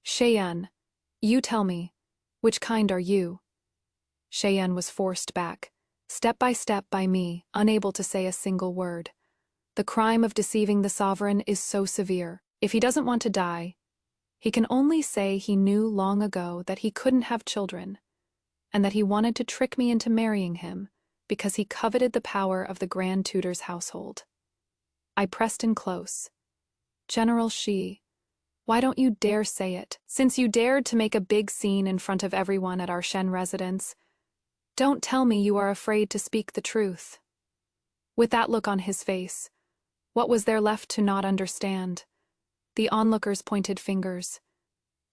Xian, you tell me, which kind are you?" Xian was forced back, step by step by me, unable to say a single word. The crime of deceiving the sovereign is so severe. If he doesn't want to die, he can only say he knew long ago that he couldn't have children, and that he wanted to trick me into marrying him because he coveted the power of the Grand Tutor's household. I pressed in close. "General Shi, why don't you dare say it? Since you dared to make a big scene in front of everyone at our Shen residence, don't tell me you are afraid to speak the truth." With that look on his face, what was there left to not understand? The onlookers pointed fingers.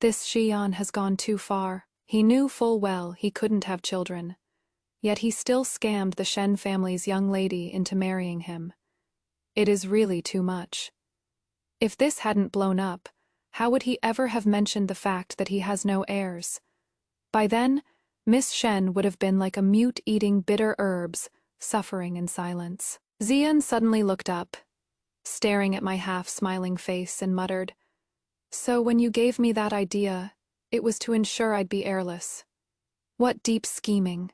This Xian has gone too far. He knew full well he couldn't have children, yet he still scammed the Shen family's young lady into marrying him. It is really too much. If this hadn't blown up, how would he ever have mentioned the fact that he has no heirs? By then, Miss Shen would have been like a mute eating bitter herbs, suffering in silence. Xian suddenly looked up, staring at my half-smiling face, and muttered, "So when you gave me that idea, it was to ensure I'd be heirless. What deep scheming.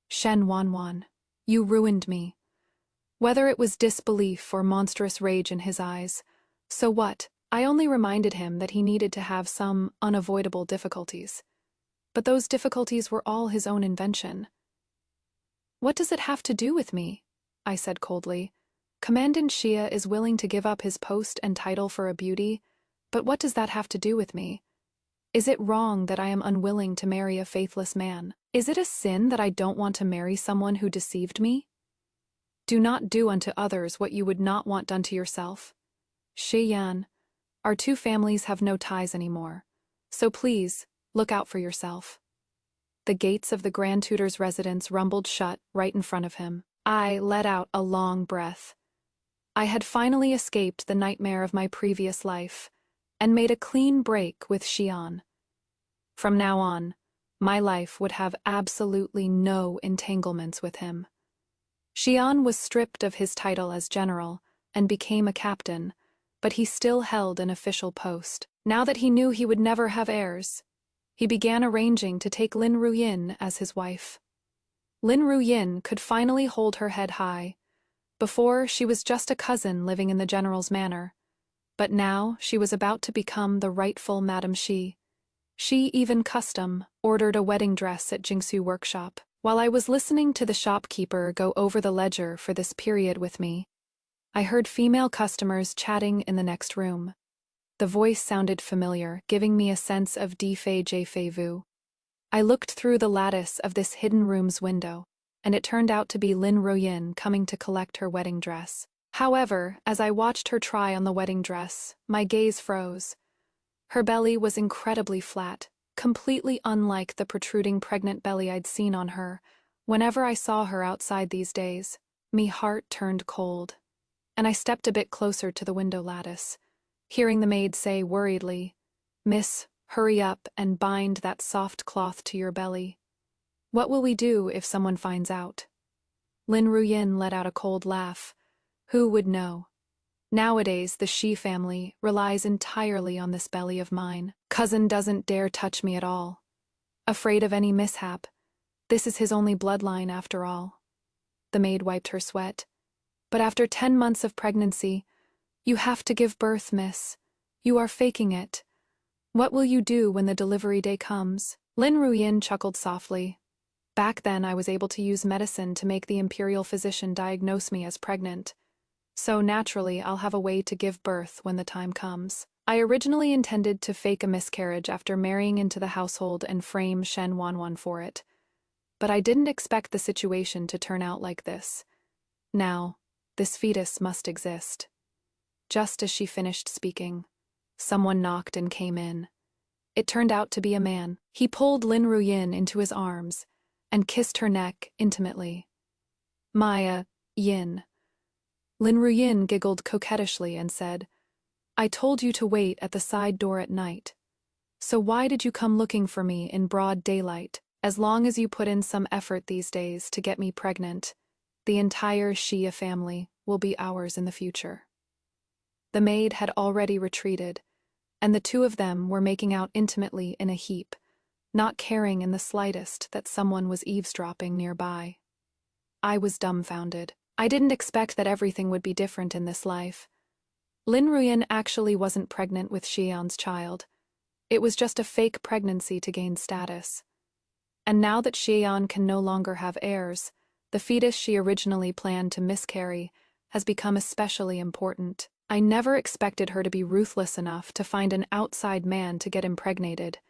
Shen Wanwan, you ruined me. Whether it was disbelief or monstrous rage in his eyes, so what? I only reminded him that he needed to have some unavoidable difficulties. But those difficulties were all his own invention. "What does it have to do with me?" I said coldly. "Commandant Shia is willing to give up his post and title for a beauty, but what does that have to do with me? Is it wrong that I am unwilling to marry a faithless man? Is it a sin that I don't want to marry someone who deceived me? Do not do unto others what you would not want done to yourself. Shiyan, our two families have no ties anymore, so please, look out for yourself." The gates of the Grand Tutor's residence rumbled shut right in front of him. I let out a long breath. I had finally escaped the nightmare of my previous life, and made a clean break with Xian. From now on, my life would have absolutely no entanglements with him. Xian was stripped of his title as general and became a captain, but he still held an official post. Now that he knew he would never have heirs, he began arranging to take Lin Ruyin as his wife. Lin Ruyin could finally hold her head high. Before, she was just a cousin living in the general's manor, but now she was about to become the rightful Madame Shi. She even custom ordered a wedding dress at Jingsu Workshop. While I was listening to the shopkeeper go over the ledger for this period with me, I heard female customers chatting in the next room. The voice sounded familiar, giving me a sense of Difei Jefei Vu. I looked through the lattice of this hidden room's window, and it turned out to be Lin Ruyin coming to collect her wedding dress. However, as I watched her try on the wedding dress, my gaze froze. Her belly was incredibly flat, completely unlike the protruding pregnant belly I'd seen on her whenever I saw her outside these days. Me heart turned cold, and I stepped a bit closer to the window lattice, hearing the maid say worriedly, "Miss, hurry up and bind that soft cloth to your belly. What will we do if someone finds out?" Lin Ruyin let out a cold laugh. Who would know? Nowadays, the Shi family relies entirely on this belly of mine. Cousin doesn't dare touch me at all. Afraid of any mishap. This is his only bloodline, after all. The maid wiped her sweat. But after 10 months of pregnancy, you have to give birth, miss. You are faking it. What will you do when the delivery day comes? Lin Ruyin chuckled softly. Back then, I was able to use medicine to make the imperial physician diagnose me as pregnant. So naturally, I'll have a way to give birth when the time comes. I originally intended to fake a miscarriage after marrying into the household and frame Shen Wanwan for it. But I didn't expect the situation to turn out like this. Now, this fetus must exist. Just as she finished speaking, someone knocked and came in. It turned out to be a man. He pulled Lin Ruyin into his arms and kissed her neck intimately. Maya, Yin. Lin Ruyin giggled coquettishly and said, "I told you to wait at the side door at night. So why did you come looking for me in broad daylight? As long as you put in some effort these days to get me pregnant, the entire Shia family will be ours in the future." The maid had already retreated, and the two of them were making out intimately in a heap, not caring in the slightest that someone was eavesdropping nearby. I was dumbfounded. I didn't expect that everything would be different in this life. Lin Ruyin actually wasn't pregnant with Xian's child. It was just a fake pregnancy to gain status. And now that Xian can no longer have heirs, the fetus she originally planned to miscarry has become especially important. I never expected her to be ruthless enough to find an outside man to get impregnated,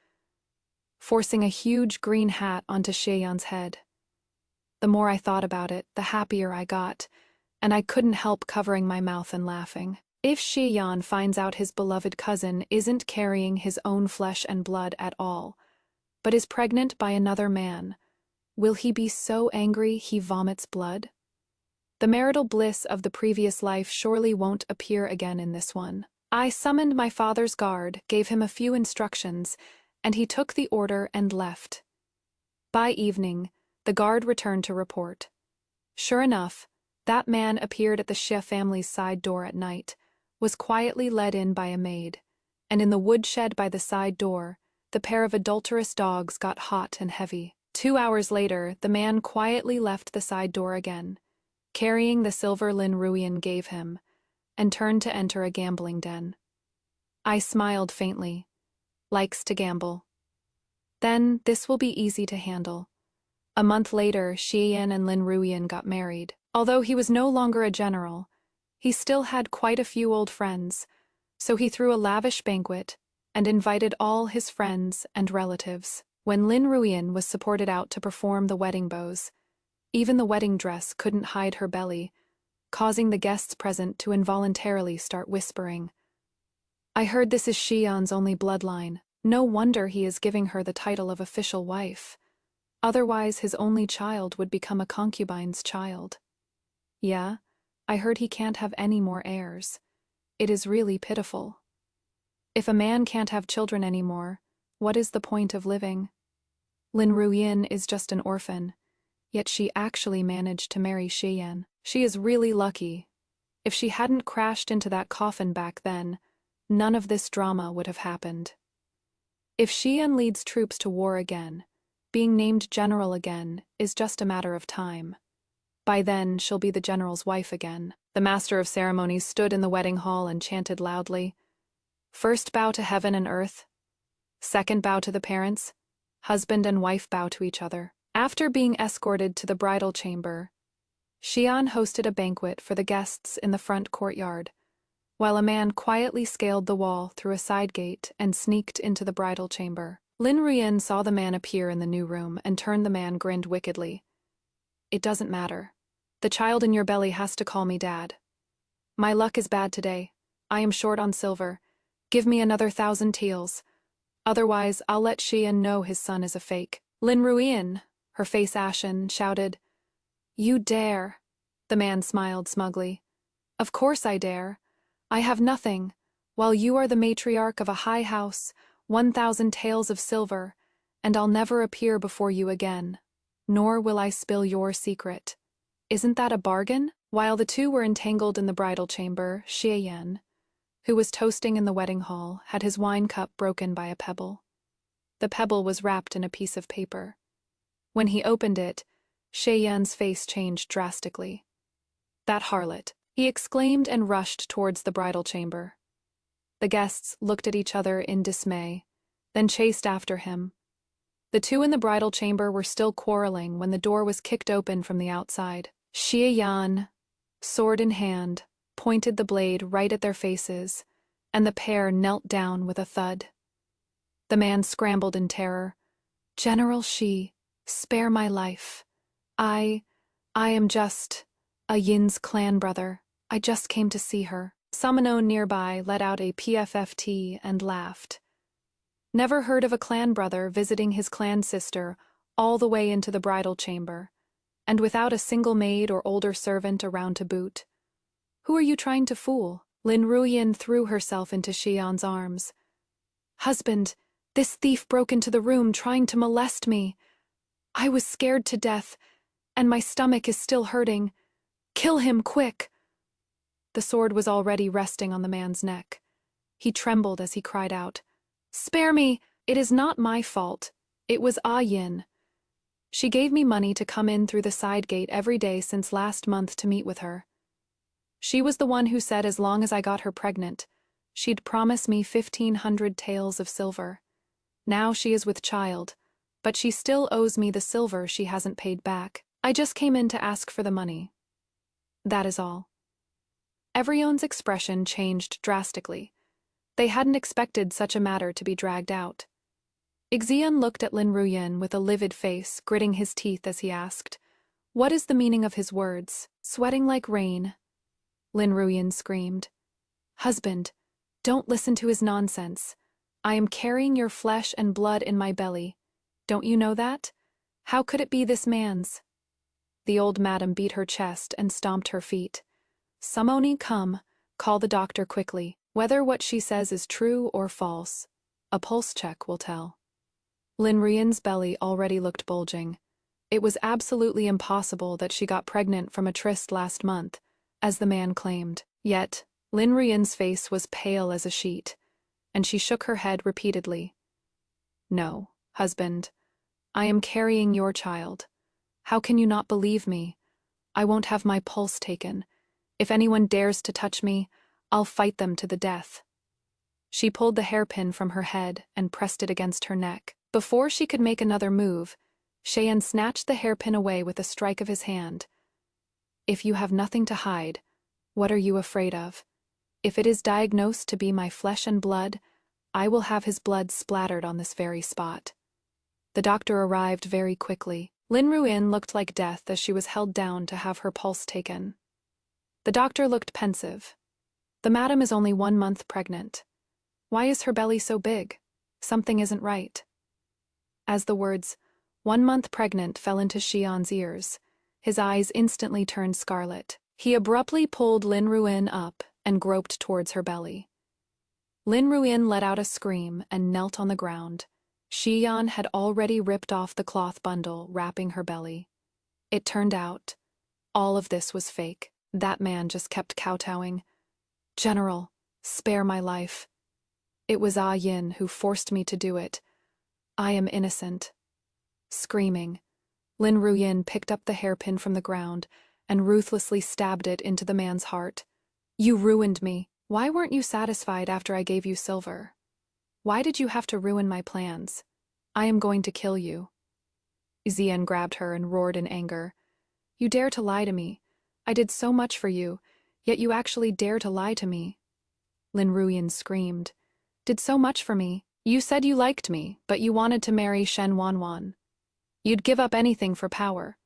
forcing a huge green hat onto Xian's head. The more I thought about it, the happier I got, and I couldn't help covering my mouth and laughing. If Xian finds out his beloved cousin isn't carrying his own flesh and blood at all, but is pregnant by another man, will he be so angry he vomits blood? The marital bliss of the previous life surely won't appear again in this one. I summoned my father's guard, gave him a few instructions, and he took the order and left. By evening, the guard returned to report. Sure enough, that man appeared at the Xia family's side door at night, was quietly led in by a maid, and in the woodshed by the side door, the pair of adulterous dogs got hot and heavy. 2 hours later, the man quietly left the side door again. carrying the silver Lin Ruian gave him, and turned to enter a gambling den. I smiled faintly. Likes to gamble. Then, this will be easy to handle. A month later, Xian and Lin Ruian got married. Although he was no longer a general, he still had quite a few old friends, so he threw a lavish banquet and invited all his friends and relatives. When Lin Ruian was supported out to perform the wedding bows, even the wedding dress couldn't hide her belly, causing the guests present to involuntarily start whispering. I heard this is Xian's only bloodline. No wonder he is giving her the title of official wife. Otherwise, his only child would become a concubine's child. Yeah, I heard he can't have any more heirs. It is really pitiful. If a man can't have children anymore, what is the point of living? Lin Ruian is just an orphan, yet she actually managed to marry Xian. She is really lucky. If she hadn't crashed into that coffin back then, none of this drama would have happened. If Xian leads troops to war again, being named general again is just a matter of time. By then, she'll be the general's wife again. The master of ceremonies stood in the wedding hall and chanted loudly, "First bow to heaven and earth. Second bow to the parents. Husband and wife bow to each other." After being escorted to the bridal chamber, Xian hosted a banquet for the guests in the front courtyard, while a man quietly scaled the wall through a side gate and sneaked into the bridal chamber. Lin Ruian saw the man appear in the new room and turned. The man grinned wickedly. "It doesn't matter. The child in your belly has to call me Dad. My luck is bad today. I am short on silver. Give me another 1,000 taels. Otherwise, I'll let Xian know his son is a fake." Lin Ruian, her face ashen, shouted, "You dare!" The man smiled smugly. "Of course I dare. I have nothing, while you are the matriarch of a high house, 1,000 taels of silver, and I'll never appear before you again. Nor will I spill your secret. Isn't that a bargain?" While the two were entangled in the bridal chamber, Xian, who was toasting in the wedding hall, had his wine cup broken by a pebble. The pebble was wrapped in a piece of paper. When he opened it, Xian's face changed drastically. "That harlot!" he exclaimed and rushed towards the bridal chamber. The guests looked at each other in dismay, then chased after him. The two in the bridal chamber were still quarreling when the door was kicked open from the outside. Xian, sword in hand, pointed the blade right at their faces, and the pair knelt down with a thud. The man scrambled in terror. "General Shi, spare my life. I am just a Yin's clan brother. I just came to see her." Someone nearby let out a PFFT and laughed. Never heard of a clan brother visiting his clan sister all the way into the bridal chamber, and without a single maid or older servant around to boot. "Who are you trying to fool?" Lin Ruian threw herself into Xian's arms. "Husband, this thief broke into the room trying to molest me. I was scared to death, and my stomach is still hurting. Kill him, quick!" The sword was already resting on the man's neck. He trembled as he cried out, "Spare me! It is not my fault. It was Yin. She gave me money to come in through the side gate every day since last month to meet with her. She was the one who said as long as I got her pregnant, she'd promise me 1,500 taels of silver. Now she is with child, but she still owes me the silver she hasn't paid back. I just came in to ask for the money. That is all." Everyone's expression changed drastically. They hadn't expected such a matter to be dragged out. Xian looked at Lin Ruian with a livid face, gritting his teeth as he asked, "What is the meaning of his words? Sweating like rain?" Lin Ruian screamed, "Husband, don't listen to his nonsense. I am carrying your flesh and blood in my belly. Don't you know that? How could it be this man's?" The old madam beat her chest and stomped her feet. "Samoni, come, call the doctor quickly. Whether what she says is true or false, a pulse check will tell." Lin Ruian's belly already looked bulging. It was absolutely impossible that she got pregnant from a tryst last month, as the man claimed. Yet, Lin Ruian's face was pale as a sheet, and she shook her head repeatedly. "No, husband, I am carrying your child. How can you not believe me? I won't have my pulse taken. If anyone dares to touch me, I'll fight them to the death." She pulled the hairpin from her head and pressed it against her neck. Before she could make another move, Cheyenne snatched the hairpin away with a strike of his hand. "If you have nothing to hide, what are you afraid of? If it is diagnosed to be my flesh and blood, I will have his blood splattered on this very spot." The doctor arrived very quickly. Lin Ruin looked like death as she was held down to have her pulse taken. The doctor looked pensive. "The madam is only 1 month pregnant. Why is her belly so big? Something isn't right." As the words, 1 month pregnant, fell into Xian's ears, his eyes instantly turned scarlet. He abruptly pulled Lin Ruin up and groped towards her belly. Lin Ruin let out a scream and knelt on the ground. Xian had already ripped off the cloth bundle wrapping her belly. It turned out, all of this was fake. That man just kept kowtowing. "General, spare my life. It was Ah Yin who forced me to do it. I am innocent." Screaming, Lin Ruyin picked up the hairpin from the ground and ruthlessly stabbed it into the man's heart. "You ruined me. Why weren't you satisfied after I gave you silver? Why did you have to ruin my plans? I am going to kill you." Zian grabbed her and roared in anger. "You dare to lie to me. I did so much for you, yet you actually dare to lie to me." Lin Ruyin screamed. "Did so much for me? You said you liked me, but you wanted to marry Shen Wanwan. You'd give up anything for power.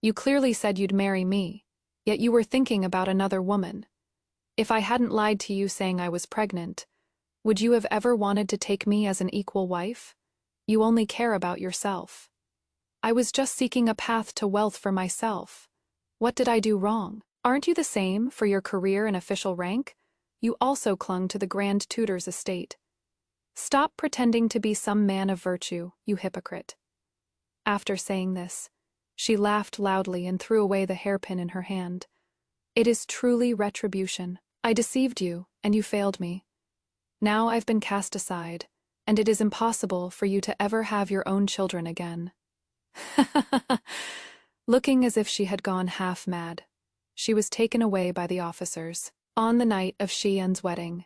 You clearly said you'd marry me, yet you were thinking about another woman. If I hadn't lied to you saying I was pregnant, would you have ever wanted to take me as an equal wife? You only care about yourself. I was just seeking a path to wealth for myself. What did I do wrong? Aren't you the same for your career and official rank? You also clung to the Grand Tutor's estate. Stop pretending to be some man of virtue, you hypocrite." After saying this, she laughed loudly and threw away the hairpin in her hand. "It is truly retribution. I deceived you, and you failed me. Now I've been cast aside, and it is impossible for you to ever have your own children again." Looking as if she had gone half mad, she was taken away by the officers. On the night of Xian's wedding,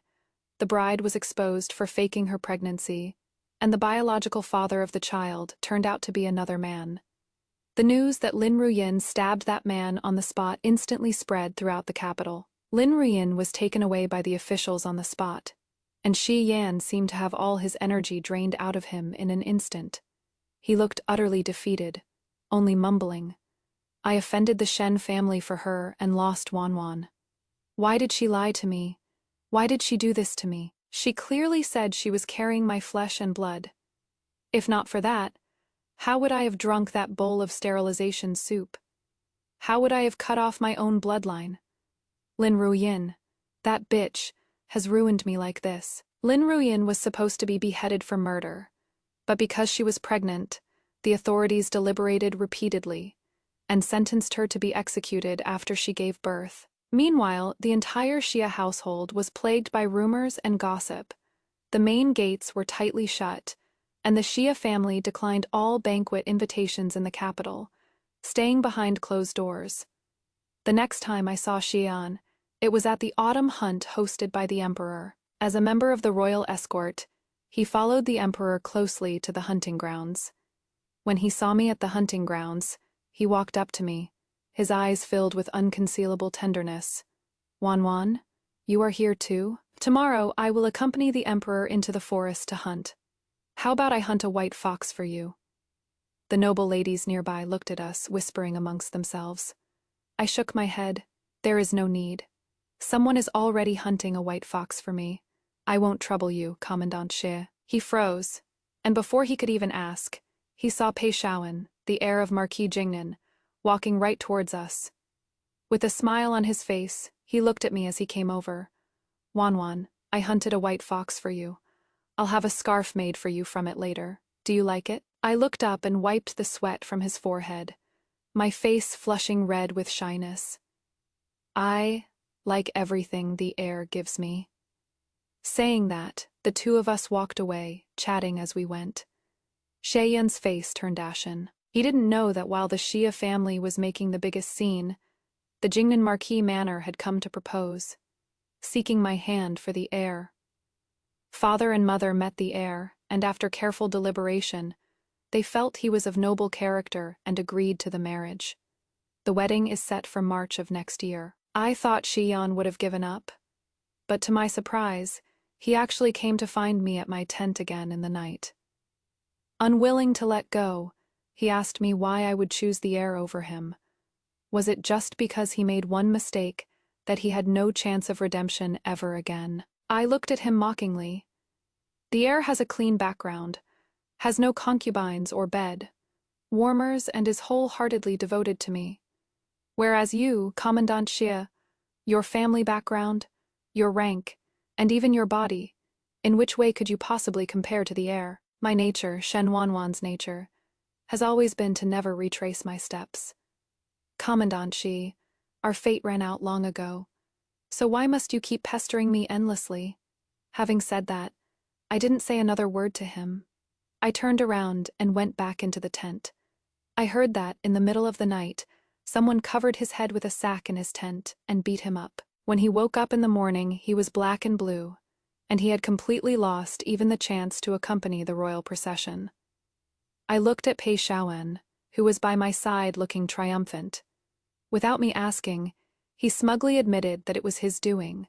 the bride was exposed for faking her pregnancy, and the biological father of the child turned out to be another man. The news that Lin Ruyin stabbed that man on the spot instantly spread throughout the capital. Lin Ruyin was taken away by the officials on the spot, and Shi Yan seemed to have all his energy drained out of him in an instant. He looked utterly defeated, only mumbling, "I offended the Shen family for her and lost Wanwan. Why did she lie to me? Why did she do this to me? She clearly said she was carrying my flesh and blood. If not for that, how would I have drunk that bowl of sterilization soup? How would I have cut off my own bloodline? Lin Ruyin, that bitch, has ruined me like this." Lin Ruyin was supposed to be beheaded for murder, but because she was pregnant, the authorities deliberated repeatedly and sentenced her to be executed after she gave birth. Meanwhile, the entire Xia household was plagued by rumors and gossip. The main gates were tightly shut, and the Xia family declined all banquet invitations in the capital, staying behind closed doors. The next time I saw Xian, it was at the autumn hunt hosted by the emperor. As a member of the royal escort, he followed the emperor closely to the hunting grounds. When he saw me at the hunting grounds, he walked up to me, his eyes filled with unconcealable tenderness. "Wanwan, you are here too? Tomorrow I will accompany the emperor into the forest to hunt. How about I hunt a white fox for you?" The noble ladies nearby looked at us, whispering amongst themselves. I shook my head. "There is no need. Someone is already hunting a white fox for me. I won't trouble you, Commandant Xie." He froze, and before he could even ask, he saw Pei Shaoan, the heir of Marquis Jingnan, walking right towards us. With a smile on his face, he looked at me as he came over. "Wanwan, I hunted a white fox for you. I'll have a scarf made for you from it later. Do you like it?" I looked up and wiped the sweat from his forehead, my face flushing red with shyness. "I like everything the air gives me." Saying that, the two of us walked away, chatting as we went. Shayan's face turned ashen. He didn't know that while the Xia family was making the biggest scene, The Jingnan Marquis Manor had come to propose, seeking my hand for the heir. Father and mother met the heir, and after careful deliberation, they felt he was of noble character and agreed to the marriage. The wedding is set for March of next year. I thought Shiyan would have given up, but to my surprise, he actually came to find me at my tent again in the night. Unwilling to let go, he asked me why I would choose the heir over him. Was it just because he made one mistake that he had no chance of redemption ever again? I looked at him mockingly. The heir has a clean background, has no concubines or bed, warmers, and is wholeheartedly devoted to me. Whereas you, Commandant Xie, your family background, your rank, and even your body, in which way could you possibly compare to the heir? My nature, Shen Wanwan's nature, has always been to never retrace my steps. Commandant Xie, our fate ran out long ago, so why must you keep pestering me endlessly? Having said that, I didn't say another word to him. I turned around and went back into the tent. I heard that, in the middle of the night, someone covered his head with a sack in his tent and beat him up. When he woke up in the morning, he was black and blue, and he had completely lost even the chance to accompany the royal procession. I looked at Pei Shaoen, who was by my side looking triumphant. Without me asking, he smugly admitted that it was his doing,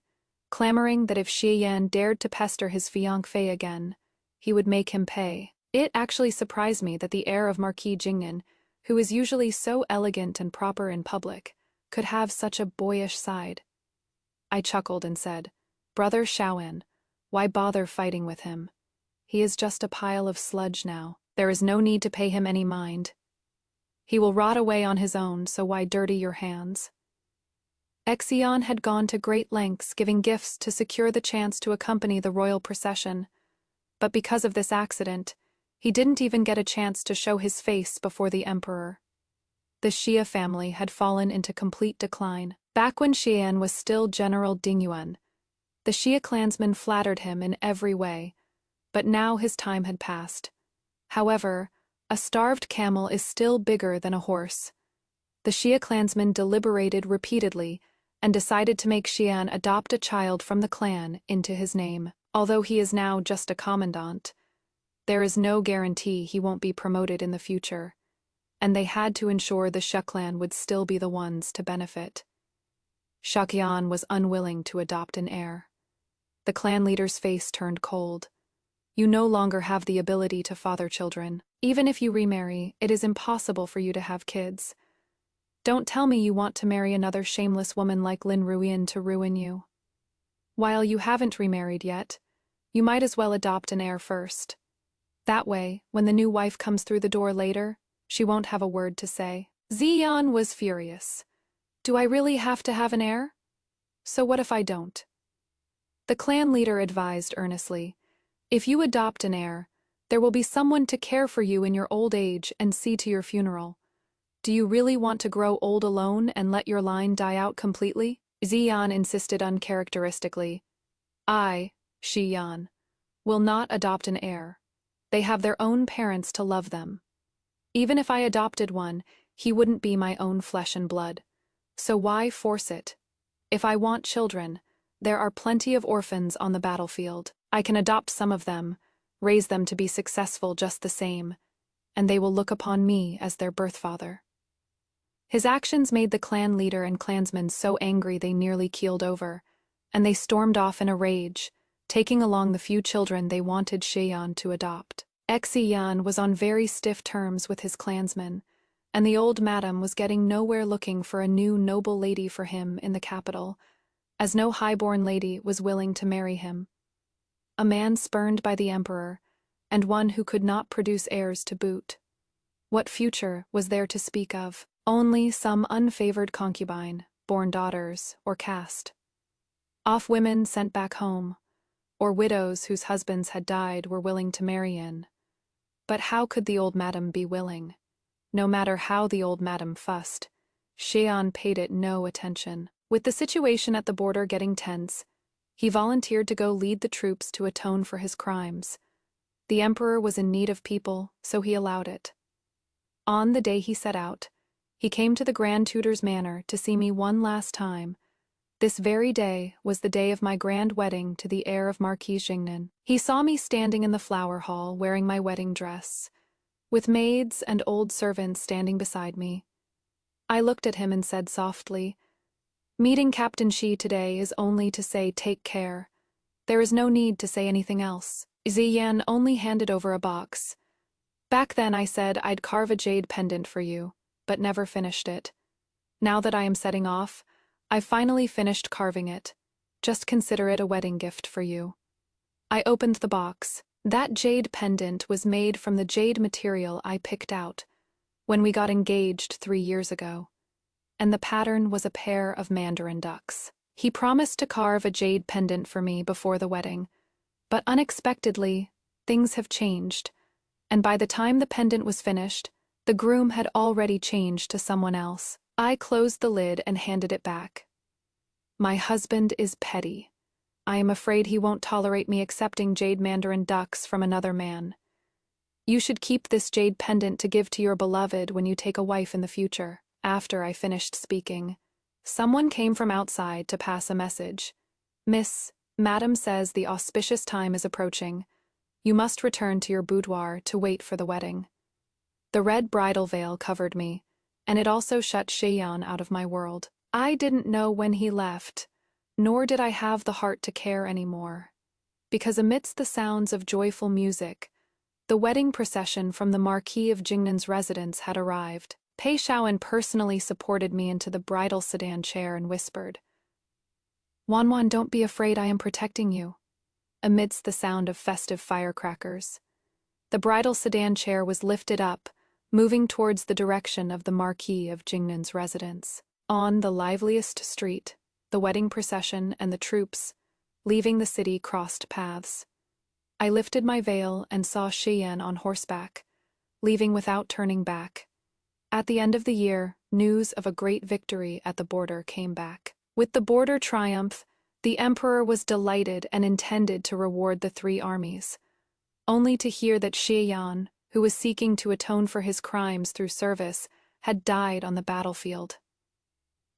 clamoring that if Xie Yan dared to pester his fiancée again, he would make him pay. It actually surprised me that the heir of Marquis Jingnan, who is usually so elegant and proper in public, could have such a boyish side. I chuckled and said, "Brother Shaoen, why bother fighting with him? He is just a pile of sludge now. There is no need to pay him any mind. He will rot away on his own, so why dirty your hands?" Exion had gone to great lengths giving gifts to secure the chance to accompany the royal procession, but because of this accident, he didn't even get a chance to show his face before the emperor. The Xie family had fallen into complete decline. Back when Xian was still General Dingyuan, the Xie clansmen flattered him in every way, but now his time had passed. However, a starved camel is still bigger than a horse. The Xie clansmen deliberated repeatedly and decided to make Xian adopt a child from the clan into his name. Although he is now just a commandant, there is no guarantee he won't be promoted in the future, and they had to ensure the Xie clan would still be the ones to benefit. Shakyan was unwilling to adopt an heir. The clan leader's face turned cold. "You no longer have the ability to father children. Even if you remarry, it is impossible for you to have kids. Don't tell me you want to marry another shameless woman like Lin Ruian to ruin you. While you haven't remarried yet, you might as well adopt an heir first. That way, when the new wife comes through the door later, she won't have a word to say." Ziyan was furious. "Do I really have to have an heir? So what if I don't?" The clan leader advised earnestly, "If you adopt an heir, there will be someone to care for you in your old age and see to your funeral. Do you really want to grow old alone and let your line die out completely?" Ziyan insisted uncharacteristically. "I, Shi Yan, will not adopt an heir. They have their own parents to love them. Even if I adopted one, he wouldn't be my own flesh and blood. So why force it? If I want children, there are plenty of orphans on the battlefield. I can adopt some of them, raise them to be successful just the same, and they will look upon me as their birth father." His actions made the clan leader and clansmen so angry they nearly keeled over, and they stormed off in a rage, taking along the few children they wanted Xian to adopt. Exiyan was on very stiff terms with his clansmen, and the old madam was getting nowhere looking for a new noble lady for him in the capital, as no highborn lady was willing to marry him. A man spurned by the emperor, and one who could not produce heirs to boot. What future was there to speak of? Only some unfavored concubine, born daughters, or caste. Off women sent back home, or widows whose husbands had died were willing to marry in. But how could the old madam be willing? No matter how the old madam fussed, Xian paid it no attention. With the situation at the border getting tense, he volunteered to go lead the troops to atone for his crimes. The emperor was in need of people, so he allowed it. On the day he set out, He came to the Grand Tutor's manor to see me one last time. This very day was the day of my grand wedding to the heir of Marquis Jingnan. He saw me standing in the flower hall wearing my wedding dress, with maids and old servants standing beside me. I looked at him and said softly, "Meeting Captain Shi today is only to say take care. There is no need to say anything else." Ziyan only handed over a box. "Back then I said I'd carve a jade pendant for you, but never finished it. Now that I am setting off, I've finally finished carving it. Just consider it a wedding gift for you." I opened the box. That jade pendant was made from the jade material I picked out when we got engaged 3 years ago, and the pattern was a pair of mandarin ducks. He promised to carve a jade pendant for me before the wedding, but unexpectedly, things have changed, and by the time the pendant was finished, the groom had already changed to someone else. I closed the lid and handed it back. "My husband is petty. I am afraid he won't tolerate me accepting jade mandarin ducks from another man. You should keep this jade pendant to give to your beloved when you take a wife in the future." After I finished speaking, someone came from outside to pass a message. Madam says the auspicious time is approaching. You must return to your boudoir to wait for the wedding." The red bridal veil covered me, and it also shut Shiyan out of my world. I didn't know when he left, nor did I have the heart to care anymore, because amidst the sounds of joyful music, the wedding procession from the Marquis of Jingnan's residence had arrived. Pei Shaoan personally supported me into the bridal sedan chair and whispered, "Wanwan, don't be afraid, I am protecting you." Amidst the sound of festive firecrackers, the bridal sedan chair was lifted up, moving towards the direction of the Marquis of Jingnan's residence. On the liveliest street, the wedding procession and the troops, leaving the city, crossed paths. I lifted my veil and saw Shiyan on horseback, leaving without turning back. At the end of the year, news of a great victory at the border came back. With the border triumph, the emperor was delighted and intended to reward the 3 armies, only to hear that Shiyan, who was seeking to atone for his crimes through service, had died on the battlefield.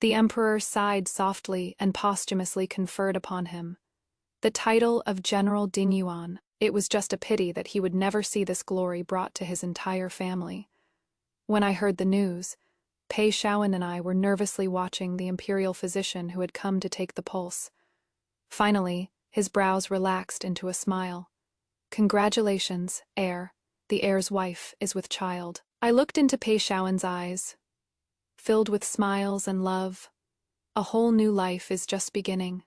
The emperor sighed softly and posthumously conferred upon him the title of General Dingyuan. It was just a pity that he would never see this glory brought to his entire family. When I heard the news, Pei Shaoan and I were nervously watching the imperial physician who had come to take the pulse. Finally, his brows relaxed into a smile. "Congratulations, heir. The heir's wife is with child." I looked into Pei Shaoan's eyes, filled with smiles and love. A whole new life is just beginning.